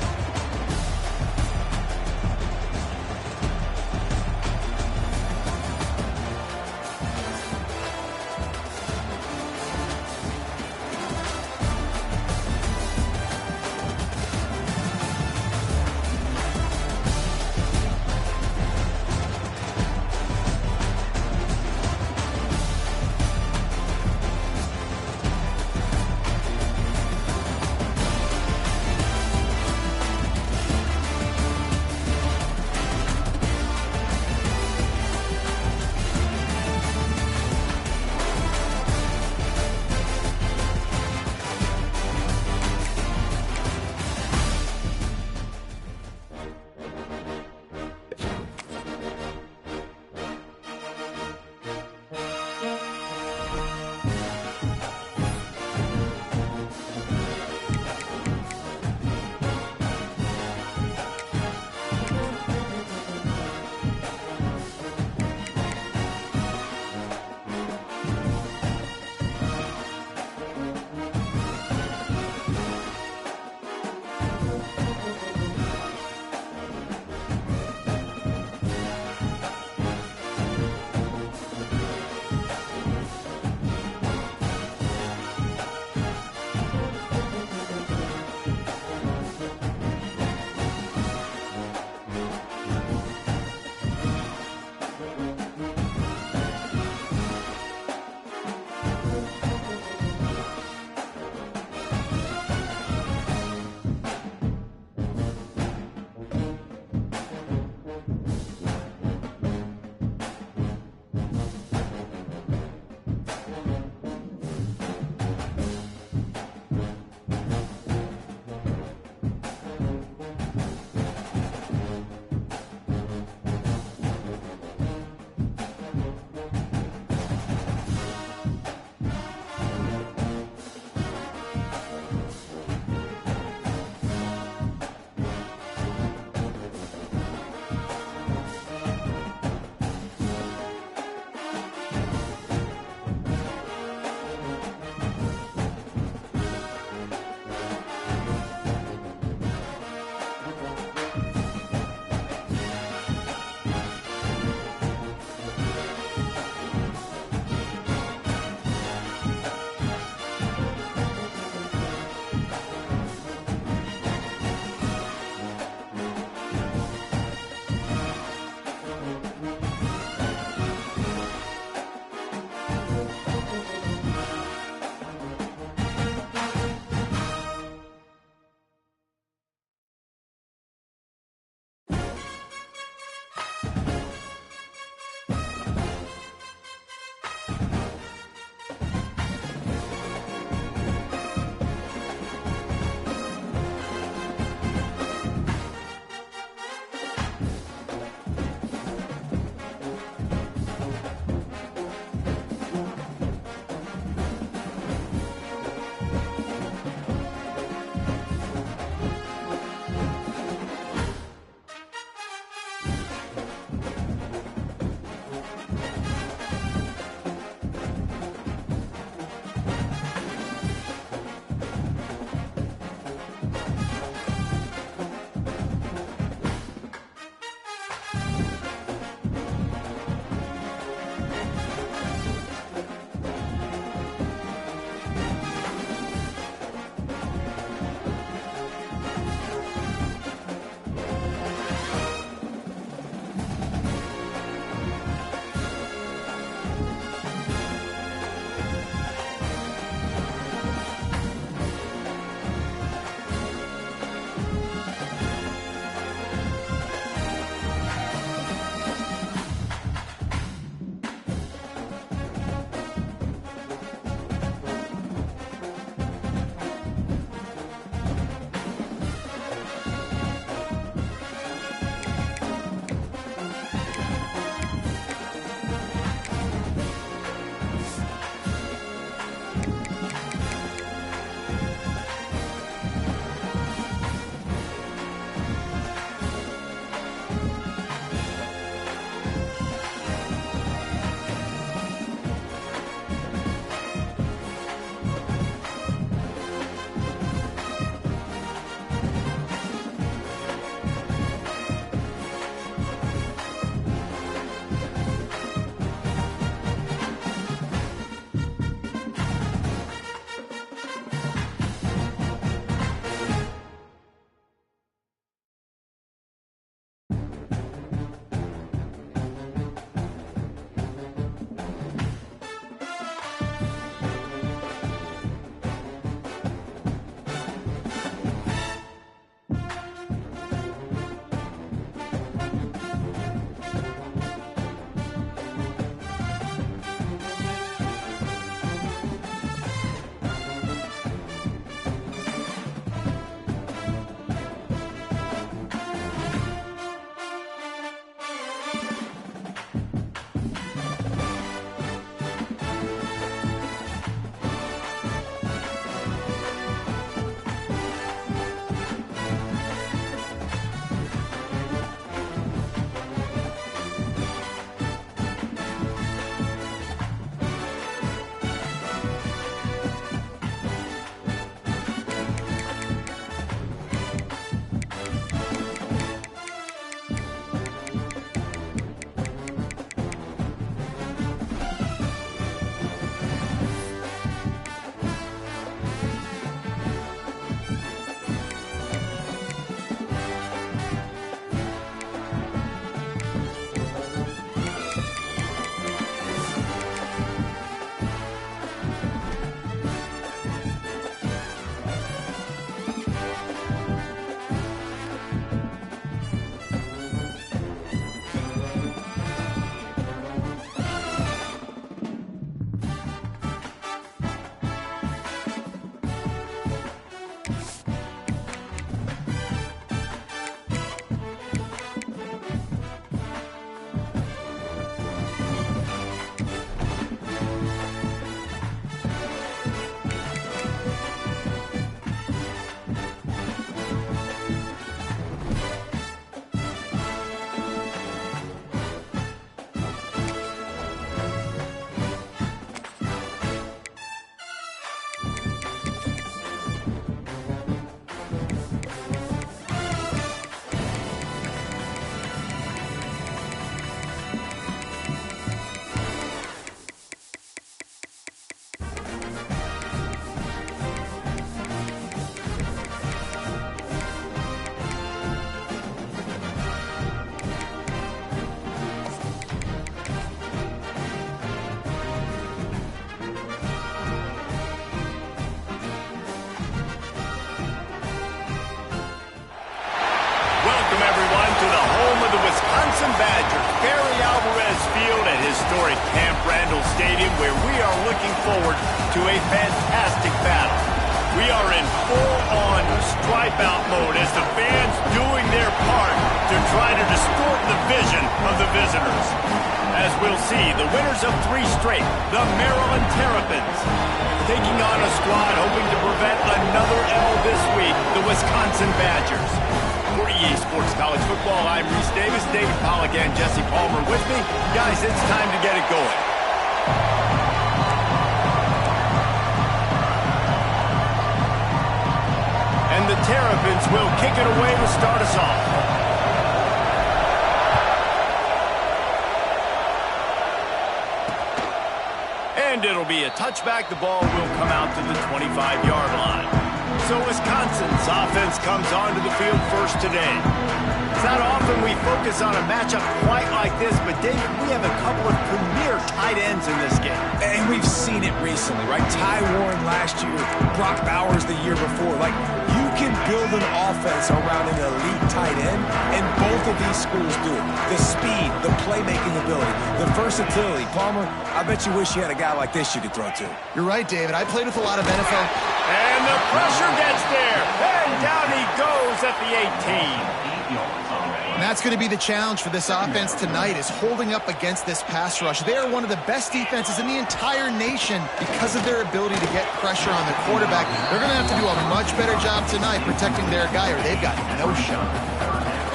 Wisconsin Badgers, Barry Alvarez Field at historic Camp Randall Stadium, where we are looking forward to a fantastic battle. We are in full-on stripe-out mode as the fans doing their part to try to distort the vision of the visitors. As we'll see, the winners of 3 straight, the Maryland Terrapins, taking on a squad hoping to prevent another L this week, the Wisconsin Badgers. For EA Sports College Football, I'm Reese Davis, David Pollack, and Jesse Palmer with me. Guys, it's time to get it going. And the Terrapins will kick it away to start us off. And it'll be a touchback. The ball will come out to the 25-yard line. So Wisconsin's offense comes onto the field first today. It's not often we focus on a matchup quite like this, but David, we have a couple of premier tight ends in this game. And we've seen it recently, right? Ty Warren last year, Brock Bowers the year before. Like, you can build an offense around an elite tight end, and both of these schools do it. The speed, the playmaking ability, the versatility. Palmer, I bet you wish you had a guy like this you could throw to. You're right, David. I played with a lot of NFL. And the pressure gets there. And down he goes at the 18. And that's going to be the challenge for this offense tonight, is holding up against this pass rush. They are one of the best defenses in the entire nation because of their ability to get pressure on the quarterback. They're going to have to do a much better job tonight protecting their guy, or they've got no shot.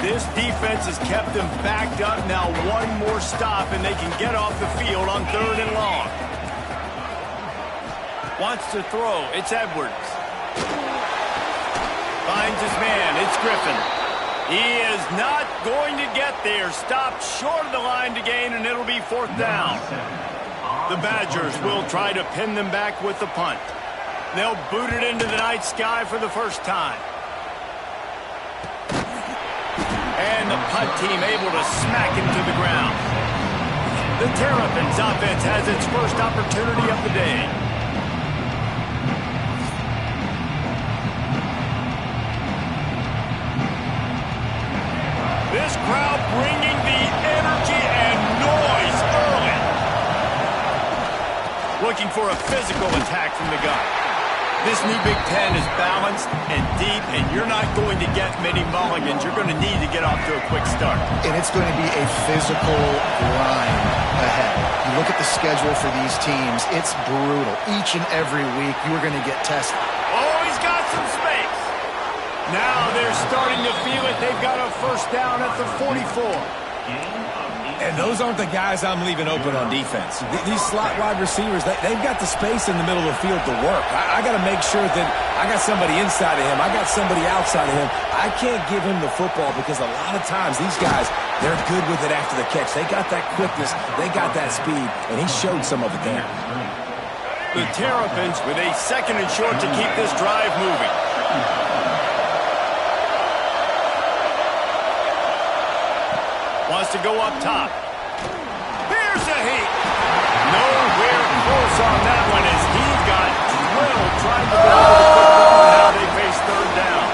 This defense has kept them backed up. Now one more stop, and they can get off the field on 3rd and long. Wants to throw. It's Edwards. Finds his man. It's Griffin. He is not going to get there. Stopped short of the line to gain, and it'll be 4th down. The Badgers will try to pin them back with the punt. They'll boot it into the night sky for the first time. And the punt team able to smack him to the ground. The Terrapins offense has its first opportunity of the day. This crowd bringing the energy and noise early. Looking for a physical attack from the gun. This new Big Ten is balanced and deep, and you're not going to get many mulligans. You're going to need to get off to a quick start. And it's going to be a physical grind ahead. You look at the schedule for these teams, it's brutal. Each and every week, you are going to get tested. Oh, he's got some space. Now they're starting to feel it. They've got a first down at the 44. And those aren't the guys I'm leaving open on defense. These slot wide receivers, they've got the space in the middle of the field to work. I got to make sure that I got somebody inside of him. I got somebody outside of him. I can't give him the football because a lot of times these guys, they're good with it after the catch. They got that quickness. They got that speed, and he showed some of it there. The Terrapins with a 2nd and short to keep this drive moving. Wants to go up top. Here's a heat. Nowhere close on that one as he got drilled trying to go to the football. Now they face 3rd down.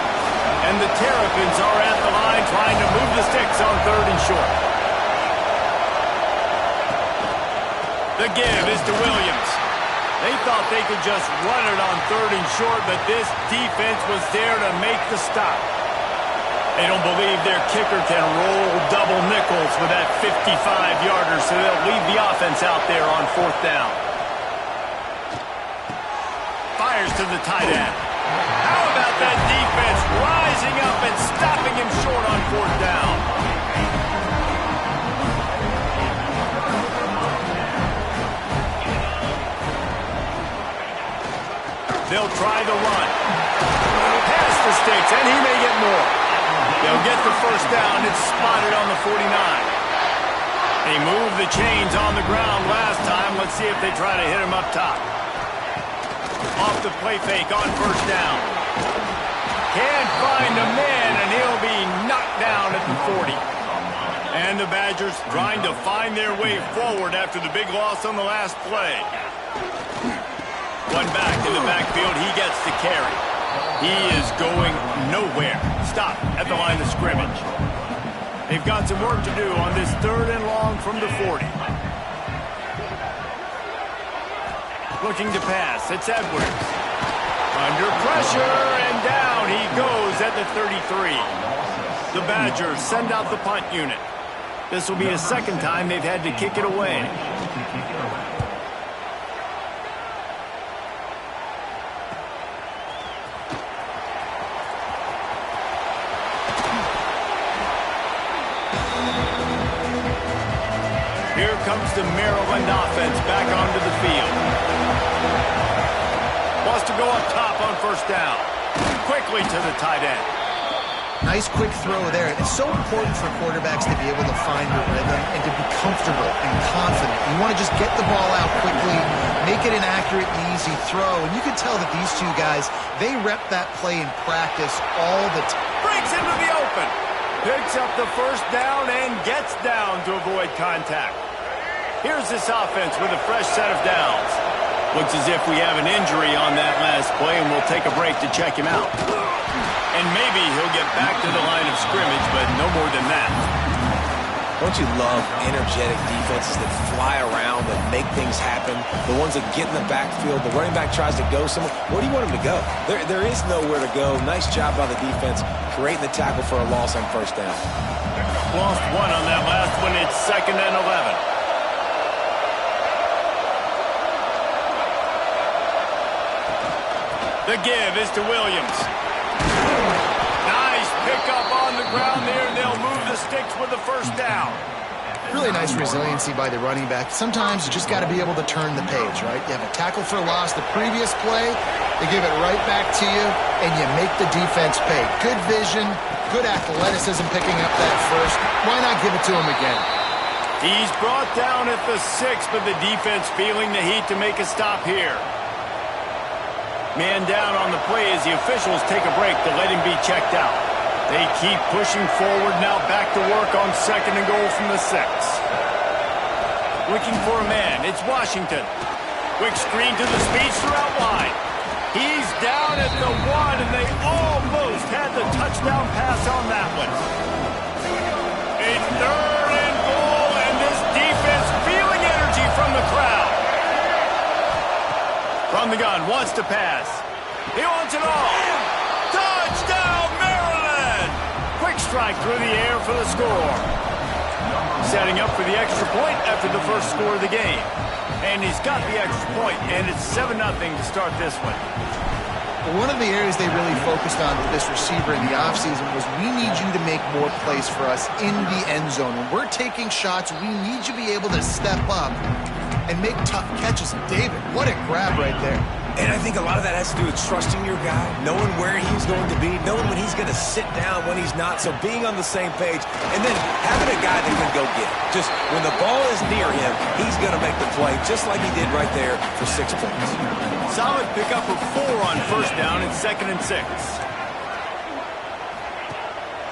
And the Terrapins are at the line trying to move the sticks on 3rd and short. The give is to Williams. They thought they could just run it on 3rd and short, but this defense was there to make the stop. They don't believe their kicker can roll double nickels with that 55-yarder, so they'll leave the offense out there on 4th down. Fires to the tight end. How about that defense rising up and stopping him short on 4th down? They'll try the run. Pass the sticks, and he may get more. They'll get the first down. It's spotted on the 49. They moved the chains on the ground last time. Let's see if they try to hit him up top. Off the play fake on 1st down. Can't find a man, and he'll be knocked down at the 40. And the Badgers trying to find their way forward after the big loss on the last play. One back in the backfield. He gets the carry. He is going nowhere. Stop at the line of scrimmage. They've got some work to do on this 3rd and long from the 40. Looking to pass. It's Edwards. Under pressure, and down he goes at the 33. The Badgers send out the punt unit. This will be the 2nd time they've had to kick it away. Here comes the Maryland offense back onto the field. Wants to go up top on 1st down. Quickly to the tight end. Nice quick throw there. It's so important for quarterbacks to be able to find your rhythm and to be comfortable and confident. You want to just get the ball out quickly, make it an accurate and easy throw. And you can tell that these two guys, they rep that play in practice all the time. Breaks into the open. Picks up the 1st down and gets down to avoid contact. Here's this offense with a fresh set of downs. Looks as if we have an injury on that last play, and we'll take a break to check him out. And maybe he'll get back to the line of scrimmage, but no more than that. Don't you love energetic defenses that fly around and make things happen? The ones that get in the backfield, the running back tries to go somewhere. Where do you want him to go? There is nowhere to go. Nice job by the defense, creating the tackle for a loss on 1st down. Lost 1 on that last one. It's 2nd and 11. The give is to Williams. Nice pickup on the ground there. They'll move the sticks with the 1st down. Really nice resiliency by the running back. Sometimes you just got to be able to turn the page, right? You have a tackle for a loss the previous play. They give it right back to you, and you make the defense pay. Good vision, good athleticism picking up that first. Why not give it to him again? He's brought down at the 6, but the defense feeling the heat to make a stop here. Man down on the play as the officials take a break to let him be checked out. They keep pushing forward, now back to work on 2nd and goal from the 6. Looking for a man, it's Washington. Quick screen to the speedster out wide. He's down at the 1, and they almost had the touchdown pass on that one. It's 3rd and goal, and this defense feeling energy from the crowd. From the gun, wants to pass. He wants it all. Touchdown, Maryland! Quick strike through the air for the score. Setting up for the extra point after the first score of the game. And he's got the extra point, and it's 7-0 to start this one. One of the areas they really focused on with this receiver in the offseason was we need you to make more plays for us in the end zone. When we're taking shots, we need you to be able to step up and make tough catches. And David, what a grab right there. And I think a lot of that has to do with trusting your guy, knowing where he's going to be, knowing when he's going to sit down, when he's not. So being on the same page, and then having a guy that can go get it. Just when the ball is near him, he's going to make the play, just like he did right there for 6 points. Solid pickup of 4 on 1st down and 2nd and 6.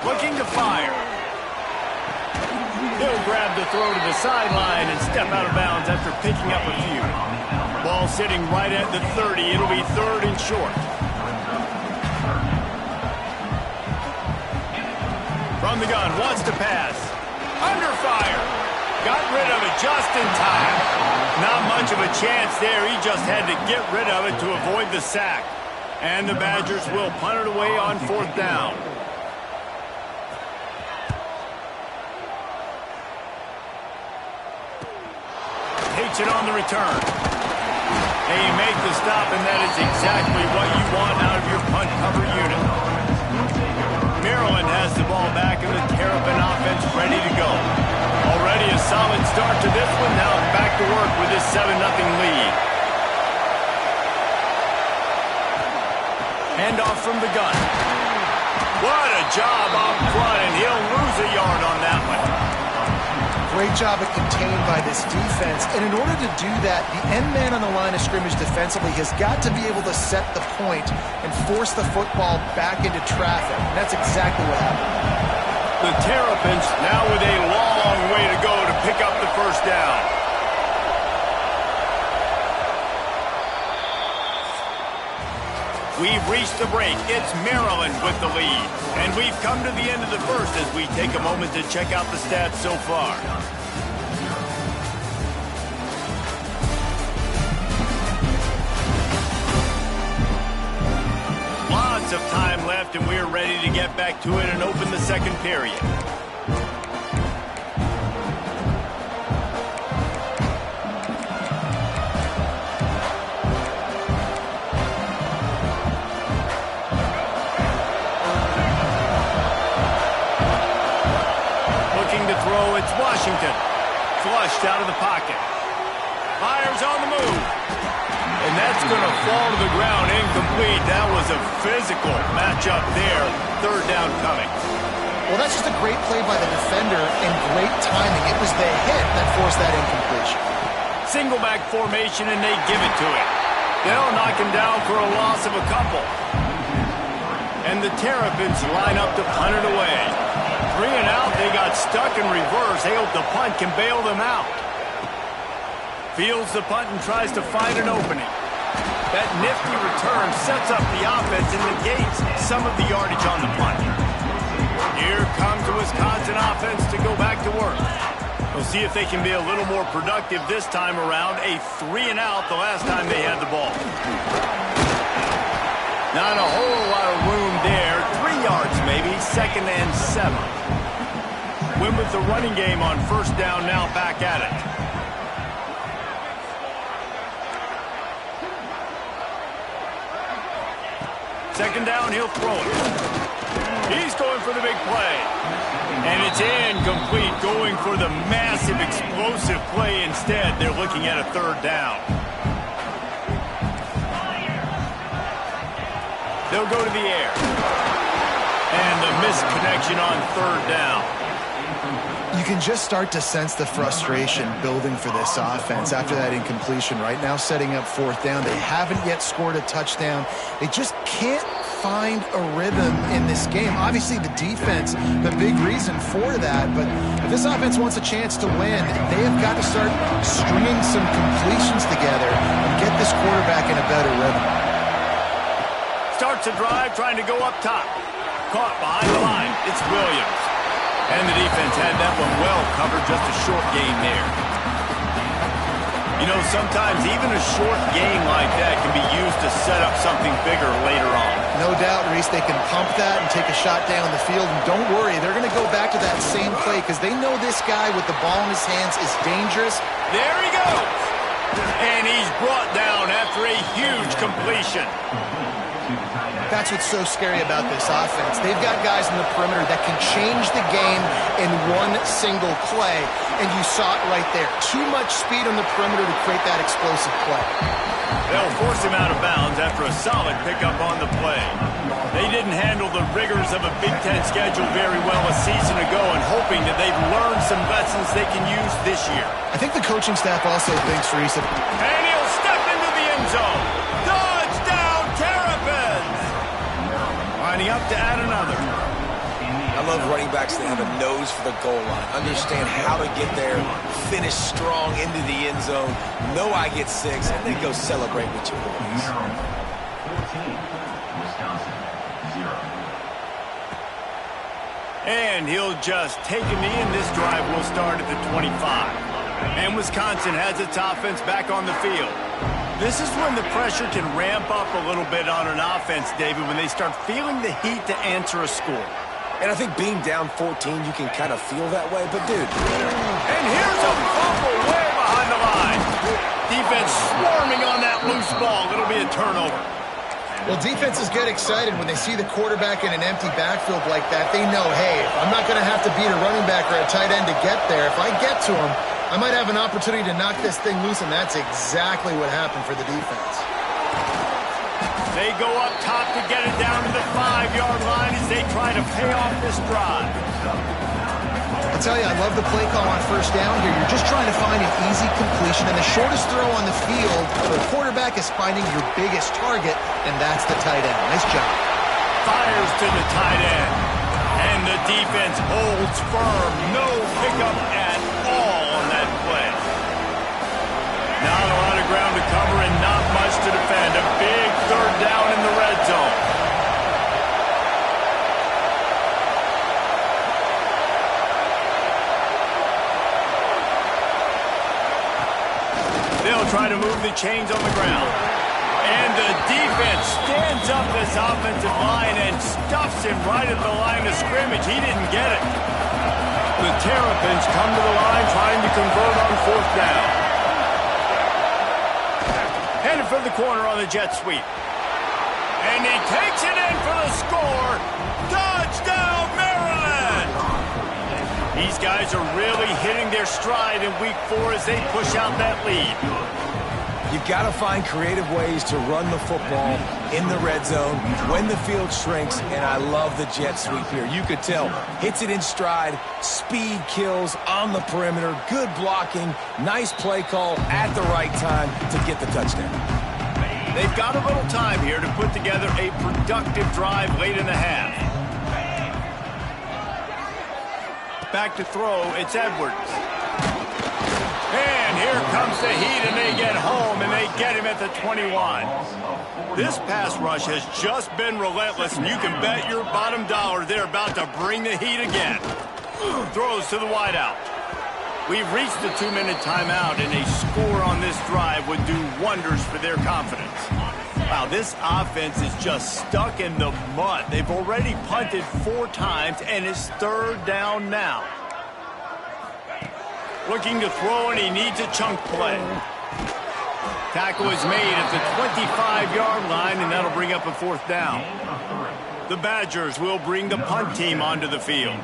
Looking to fire. He'll grab the throw to the sideline and step out of bounds after picking up a few. Ball sitting right at the 30. It'll be 3rd and short. From the gun, wants to pass. Under fire. Got rid of it just in time. Not much of a chance there. He just had to get rid of it to avoid the sack. And the Badgers will punt it away on 4th down. Takes it on the return. They make the stop, and that is exactly what you want out of your punt cover unit. Maryland has the ball back, and the Terrapin offense ready to go. Already a solid start to this one. Now back to work with this 7-0 lead. Handoff from the gun. What a job up front, and he'll lose a yard on that one. Great job at contained by this defense. And in order to do that, the end man on the line of scrimmage defensively has got to be able to set the point and force the football back into traffic. And that's exactly what happened. The Terrapins now with a long way to go to pick up the 1st down. We've reached the break. It's Maryland with the lead. And we've come to the end of the first as we take a moment to check out the stats so far. Lots of time left, and we're ready to get back to it and open the second period. It's Washington. Flushed out of the pocket. Fires on the move. And that's going to fall to the ground incomplete. That was a physical matchup there. Third down coming. Well, that's just a great play by the defender and great timing. It was the hit that forced that incompletion. Single back formation, and they give it to him. They'll knock him down for a loss of a couple. And the Terrapins line up to punt it away. 3 and out, they got stuck in reverse. They hope the punt can bail them out. Fields the punt and tries to find an opening. That nifty return sets up the offense and negates some of the yardage on the punt. Here comes the Wisconsin offense to go back to work. We'll see if they can be a little more productive this time around. A 3 and out the last time they had the ball. Not a whole lot of room there. 3 yards maybe, 2nd and 7. Win with the running game on first down, now back at it. Second down, he'll throw it. He's going for the big play. And it's incomplete, going for the massive explosive play instead. They're looking at a 3rd down. They'll go to the air. And the misconnection on 3rd down. You can just start to sense the frustration building for this offense after that incompletion. Right now setting up 4th down. They haven't yet scored a touchdown. They just can't find a rhythm in this game. Obviously the defense, the big reason for that, but if this offense wants a chance to win, they have got to start stringing some completions together and get this quarterback in a better rhythm. Starts a drive trying to go up top. Caught behind the line. It's Williams. And the defense had that one well covered, just a short gain there. You know, sometimes even a short gain like that can be used to set up something bigger later on. No doubt, Reese, they can pump that and take a shot down the field. And don't worry, they're going to go back to that same play because they know this guy with the ball in his hands is dangerous. There he goes. And he's brought down after a huge completion. That's what's so scary about this offense. They've got guys in the perimeter that can change the game in one single play, and you saw it right there. Too much speed on the perimeter to create that explosive play. They'll force him out of bounds after a solid pickup on the play. They didn't handle the rigors of a Big Ten schedule very well a season ago, and hoping that they've learned some lessons they can use this year. I think the coaching staff also thinks, Reese, and he'll step into the end zone. Touchdown, Terrapins! Lining up to add another. I love running backs that have a nose for the goal line. Understand how to get there, finish strong into the end zone, know I get 6, and then go celebrate with your boys. 14, Wisconsin, 0. And he'll just take a knee, and this drive will start at the 25. And Wisconsin has its offense back on the field. This is when the pressure can ramp up a little bit on an offense, David, when they start feeling the heat to answer a score. And I think being down 14, you can kind of feel that way. But, dude. And here's a fumble way behind the line. Defense swarming on that loose ball. It'll be a turnover. Well, defenses get excited when they see the quarterback in an empty backfield like that. They know, hey, I'm not going to have to beat a running back or a tight end to get there. If I get to him, I might have an opportunity to knock this thing loose, and that's exactly what happened for the defense. They go up top to get it down to the 5-yard line as they try to pay off this drive. I'll tell you, I love the play call on first down here. You're just trying to find an easy completion, and the shortest throw on the field for the quarterback is finding your biggest target, and that's the tight end. Nice job. Fires to the tight end, and the defense holds firm. No pickup at all on that play. Not a lot of ground to cover and not much to defend. A big 3rd down in the red zone. move the chains on the ground. And the defense stands up this offensive line and stuffs him right at the line of scrimmage. He didn't get it. The Terrapins come to the line trying to convert on 4th down. Headed for the corner on the jet sweep. And he takes it in for the score. Touchdown, Maryland! These guys are really hitting their stride in week 4 as they push out that lead. You've got to find creative ways to run the football in the red zone when the field shrinks, and I love the jet sweep here. You could tell. Hits it in stride, speed kills on the perimeter, good blocking, nice play call at the right time to get the touchdown. They've got a little time here to put together a productive drive late in the half. Back to throw, it's Edwards. And here comes the heat, and they get home, and they get him at the 21. This pass rush has just been relentless, and you can bet your bottom dollar they're about to bring the heat again. Throws to the wideout. We've reached the 2-minute timeout, and a score on this drive would do wonders for their confidence. Wow, this offense is just stuck in the mud. They've already punted 4 times, and it's 3rd down now. Looking to throw, and he needs a chunk play. Tackle is made at the 25-yard line, and that'll bring up a 4th down. The Badgers will bring the punt team onto the field.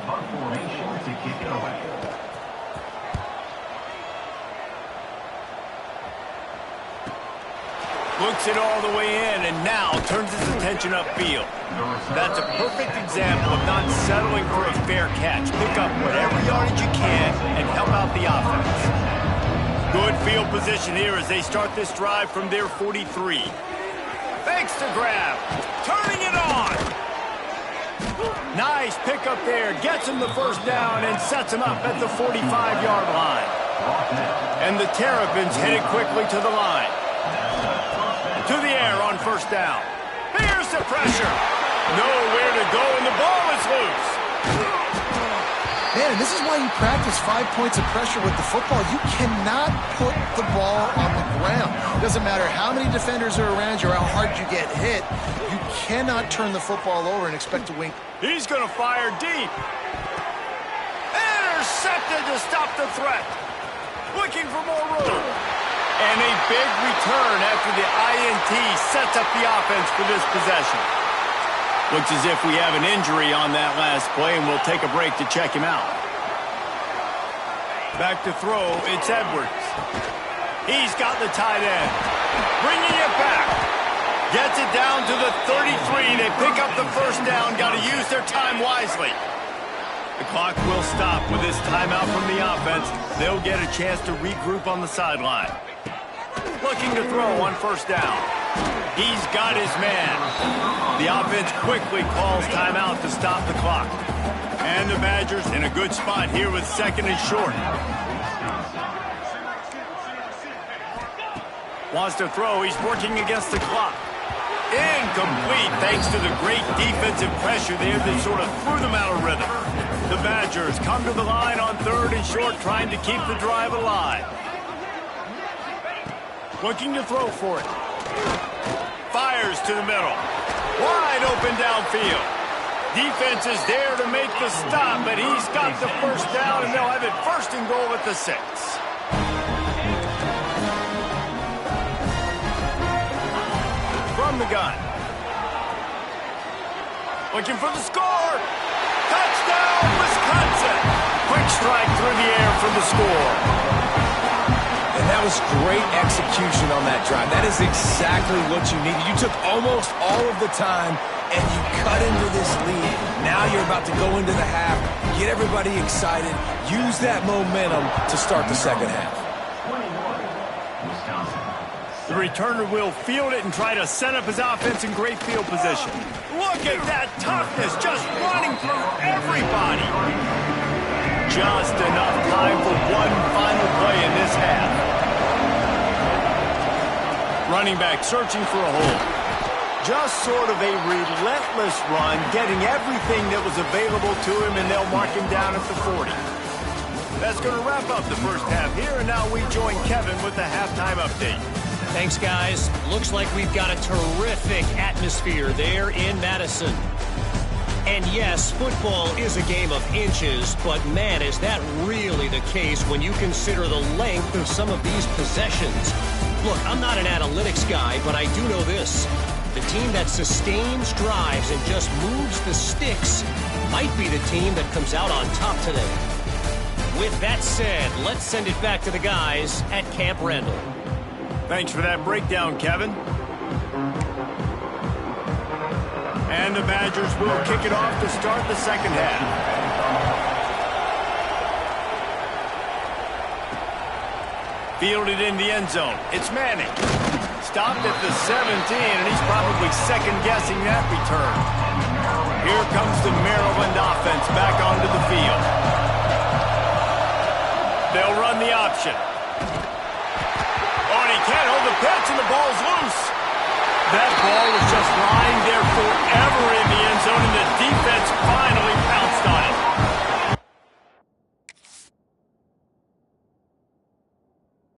Looks it all the way in, and now turns his attention upfield. That's a perfect example of not settling for a fair catch. Pick up whatever yardage you can and help out the offense. Good field position here as they start this drive from their 43. Fakes the grab. Turning it on. Nice pickup there. Gets him the 1st down and sets him up at the 45-yard line. And the Terrapins headed quickly to the line. To the air on 1st down. Here's the pressure. Nowhere to go, and the ball is loose. Man, this is why you practice 5 points of pressure with the football. You cannot put the ball on the ground. Doesn't matter how many defenders are around you or how hard you get hit. You cannot turn the football over and expect to win. He's going to fire deep. Intercepted to stop the threat. Looking for more room. And a big return after the INT sets up the offense for this possession. Looks as if we have an injury on that last play, and we'll take a break to check him out. Back to throw, it's Edwards. He's got the tight end. Bringing it back. Gets it down to the 33. They pick up the 1st down. Got to use their time wisely. The clock will stop with this timeout from the offense. They'll get a chance to regroup on the sideline. Looking to throw on 1st down. He's got his man. The offense quickly calls timeout to stop the clock. And the Badgers in a good spot here with 2nd and short. Wants to throw. He's working against the clock. Incomplete thanks to the great defensive pressure there that sort of threw them out of rhythm. The Badgers come to the line on 3rd and short, trying to keep the drive alive. Looking to throw for it. Fires to the middle. Wide open downfield. Defense is there to make the stop, but he's got the 1st down, and they'll have it 1st and goal at the 6. From the gun. Looking for the score. Touchdown, Wisconsin. Quick strike through the air for the score. And that was great execution on that drive. That is exactly what you needed. You took almost all of the time, and you cut into this lead. Now you're about to go into the half, get everybody excited, use that momentum to start the 2nd half. The returner will field it and try to set up his offense in great field position. Look at that toughness, just running through everybody. Just enough time for one final play in this half. Running back searching for a hole. Just sort of a relentless run, getting everything that was available to him, and they'll mark him down at the 40. That's going to wrap up the 1st half here, and now we join Kevin with the halftime update. Thanks, guys. Looks like we've got a terrific atmosphere there in Madison. And yes, football is a game of inches, but man, is that really the case when you consider the length of some of these possessions. Look, I'm not an analytics guy, but I do know this. The team that sustains drives and just moves the sticks might be the team that comes out on top today. With that said, let's send it back to the guys at Camp Randall. Thanks for that breakdown, Kevin. And the Badgers will kick it off to start the second half. Fielded in the end zone. It's Manning. Stopped at the 17, and he's probably second-guessing that return. Here comes the Maryland offense back onto the field. They'll run the option. Oh, and he can't hold the pitch, and the ball's loose. That ball is just lying